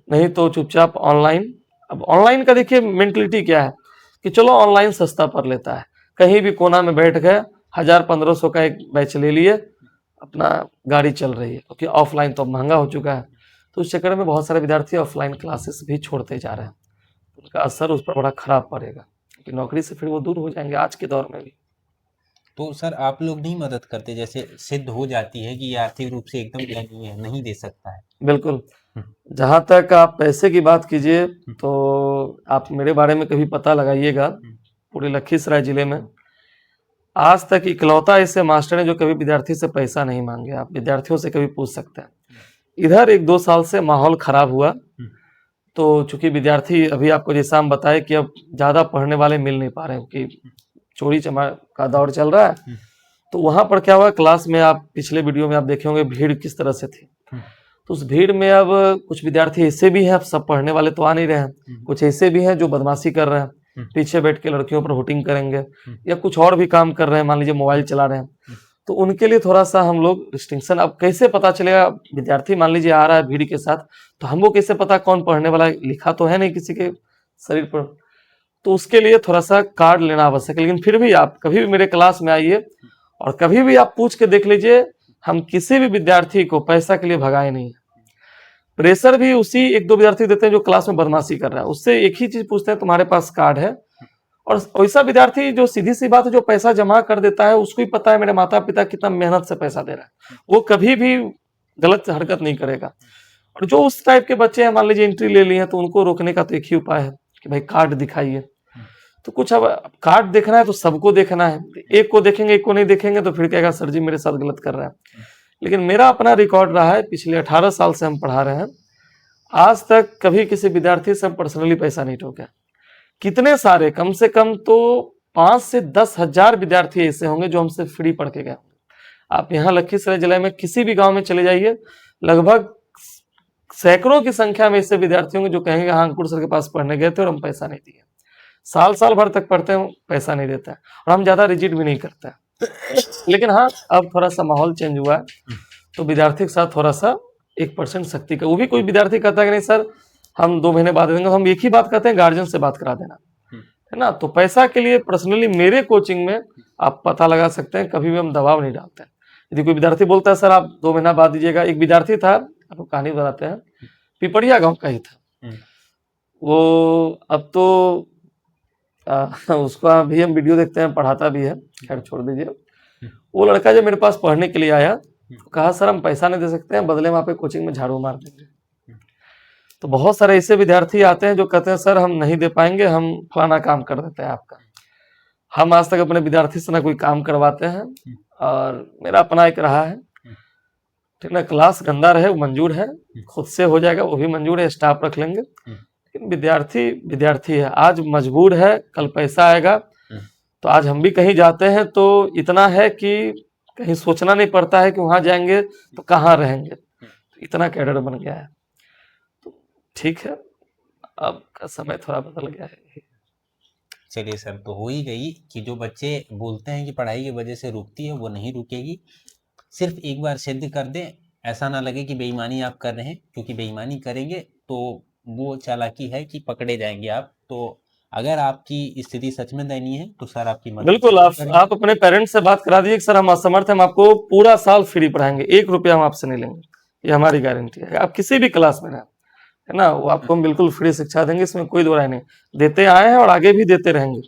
नहीं तो चुपचाप ऑनलाइन। अब ऑनलाइन का देखिए मेंटलिटी क्या है कि चलो ऑनलाइन सस्ता पड़ लेता है, कहीं भी कोना में बैठ गए 1000-1500 का एक बैच ले लिए, अपना गाड़ी चल रही है, क्योंकि ऑफलाइन तो महंगा हो चुका है। तो उस चक्कर में बहुत सारे विद्यार्थी ऑफलाइन क्लासेस भी छोड़ते जा रहे हैं, उनका असर उस पर बड़ा खराब पड़ेगा, क्योंकि नौकरी से फिर वो दूर हो जाएंगे आज के दौर में भी। तो सर आप लोग नहीं मदद करते, जैसे सिद्ध हो जाती है कि ये आर्थिक रूप से एकदम नहीं है, नहीं दे सकता है? बिल्कुल, जहां तक आप पैसे की बात कीजिए तो आप मेरे बारे में कभी पता लगाइएगा, पूरे लखीसराय जिले में आज तक इकलौता ऐसे मास्टर हैं जो कभी विद्यार्थी से पैसा नहीं मांगे। आप विद्यार्थियों से कभी पूछ सकते हैं। इधर 1-2 साल से माहौल खराब हुआ, तो चूंकि विद्यार्थी अभी आपको जैसा हम बताए कि अब ज्यादा पढ़ने वाले मिल नहीं पा रहे हैं, कि चोरी चमार का दौर चल रहा है। तो वहां पर क्या हुआ, क्लास में आप पिछले वीडियो में आप देखे होंगे भीड़ किस तरह से थी। तो उस भीड़ में अब कुछ विद्यार्थी ऐसे भी हैं, अब सब पढ़ने वाले तो आ नहीं रहे हैं, कुछ ऐसे भी हैं जो बदमाशी कर रहे हैं, पीछे बैठ के लड़कियों पर हुटिंग करेंगे या कुछ और भी काम कर रहे हैं, मान लीजिए मोबाइल चला रहे हैं। तो उनके लिए थोड़ा सा हम लोग रिस्ट्रिक्शन, अब कैसे पता चलेगा विद्यार्थी मान लीजिए आ रहा है भीड़ के साथ, तो हमको कैसे पता कौन पढ़ने वाला, लिखा तो है नहीं किसी के शरीर पर। तो उसके लिए थोड़ा सा कार्ड लेना आवश्यक है। लेकिन फिर भी आप कभी भी मेरे क्लास में आइए और कभी भी आप पूछ के देख लीजिए, हम किसी भी विद्यार्थी को पैसा के लिए भगाए नहीं। प्रेशर भी उसी 1-2 विद्यार्थी देते हैं जो क्लास में बदमाशी कर रहा है, उससे एक ही चीज पूछते हैं तुम्हारे पास कार्ड है। और वैसा विद्यार्थी जो सीधी सी बात है जो पैसा जमा कर देता है, उसको ही पता है मेरे माता पिता कितना मेहनत से पैसा दे रहा है, वो कभी भी गलत हरकत नहीं करेगा। और जो उस टाइप के बच्चे हैं, मान लीजिए एंट्री ले लिए हैं, तो उनको रोकने का तो एक ही उपाय है कि भाई कार्ड दिखाइए। तो कुछ अब कार्ड देखना है तो सबको देखना है, एक को देखेंगे एक को नहीं देखेंगे तो फिर कहेगा सर जी मेरे साथ गलत कर रहा है। लेकिन मेरा अपना रिकॉर्ड रहा है, पिछले 18 साल से हम पढ़ा रहे हैं, आज तक कभी किसी विद्यार्थी से हम पर्सनली पैसा नहीं ठोके। कितने सारे, कम से कम तो 5 से 10 हजार विद्यार्थी ऐसे होंगे जो हमसे फ्री पढ़ के गए। आप यहाँ लखीसराय जिले में किसी भी गांव में चले जाइए, लगभग सैकड़ों की संख्या में ऐसे विद्यार्थी होंगे जो कहेंगे हाँ अंकुर सर के पास पढ़ने गए थे और हम पैसा नहीं दिए। साल साल भर तक पढ़ते हैं, पैसा नहीं देता है, और हम ज्यादा रिजिड भी नहीं करते हैं। लेकिन हाँ, अब थोड़ा सा माहौल चेंज हुआ है, तो विद्यार्थी के साथ थोड़ा सा 1% सख्ती का, वो भी कोई विद्यार्थी कहता है कि नहीं सर हम 2 महीने बाद देंगे, तो हम एक ही बात कहते हैं, गार्जियन से बात करा देना, है ना। तो पैसा के लिए पर्सनली मेरे कोचिंग में आप पता लगा सकते हैं, कभी भी हम दबाव नहीं डालते हैं। यदि कोई विद्यार्थी बोलता है सर आप 2 महीना बाद दीजिएगा, एक विद्यार्थी था, आपको कहानी बताते हैं, पिपरिया गांव का ही था वो, अब तो उसका भी हम वीडियो देखते हैं, पढ़ाता भी है, खैर छोड़ दीजिए। वो लड़का जब मेरे पास पढ़ने के लिए आया, तो कहा सर हम पैसा नहीं दे सकते हैं, बदले में आपके कोचिंग में झाड़ू मार देंगे। तो बहुत सारे ऐसे विद्यार्थी आते हैं जो कहते हैं सर हम नहीं दे पाएंगे, हम फलाना काम कर देते हैं आपका। हम आज तक अपने विद्यार्थी से ना कोई काम करवाते हैं, और मेरा अपना एक रहा है, ठीक ना, क्लास गंदा रहे वो मंजूर है, खुद से हो जाएगा वो भी मंजूर है, स्टाफ रख लेंगे, लेकिन विद्यार्थी विद्यार्थी है, आज मजबूर है, कल पैसा आएगा। तो आज हम भी कहीं जाते हैं तो इतना है कि कहीं सोचना नहीं पड़ता है कि वहां जाएंगे तो कहाँ रहेंगे, इतना कैडर बन गया है। तो ठीक है, अब का समय थोड़ा बदल गया है। चलिए सर, तो हो ही गई कि जो बच्चे बोलते हैं कि पढ़ाई की वजह से रुकती है, वो नहीं रुकेगी। सिर्फ एक बार सिद्ध कर दें, ऐसा ना लगे कि बेईमानी आप कर रहे हैं, क्योंकि बेईमानी करेंगे तो वो चालाकी है कि पकड़े जाएंगे आप। तो अगर आपकी स्थिति सच में दयनीय है तो सर आपकी मदद बिल्कुल, आप अपने पेरेंट्स से बात करा दीजिए कि सर हम असमर्थ हैं, हम आपको पूरा साल फ्री पढ़ाएंगे, 1 रुपया हम आपसे नहीं लेंगे, ये हमारी गारंटी है। आप किसी भी क्लास में रहें, है ना, वो आपको हम बिल्कुल फ्री शिक्षा देंगे, इसमें कोई दो राय नहीं, देते आए हैं और आगे भी देते रहेंगे,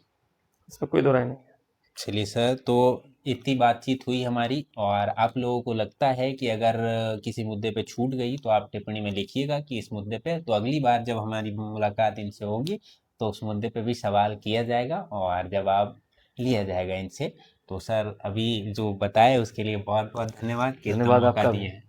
इसमें कोई दो राय नहीं। चलिए सर, तो इतनी बातचीत हुई हमारी, और आप लोगों को लगता है कि अगर किसी मुद्दे पे छूट गई तो आप टिप्पणी में लिखिएगा कि इस मुद्दे पे, तो अगली बार जब हमारी मुलाकात इनसे होगी तो उस मुद्दे पे भी सवाल किया जाएगा और जवाब लिया जाएगा इनसे। तो सर अभी जो बताए उसके लिए बहुत बहुत धन्यवाद कि इतना धन्यवाद मौका आपका दिए भी। हैं।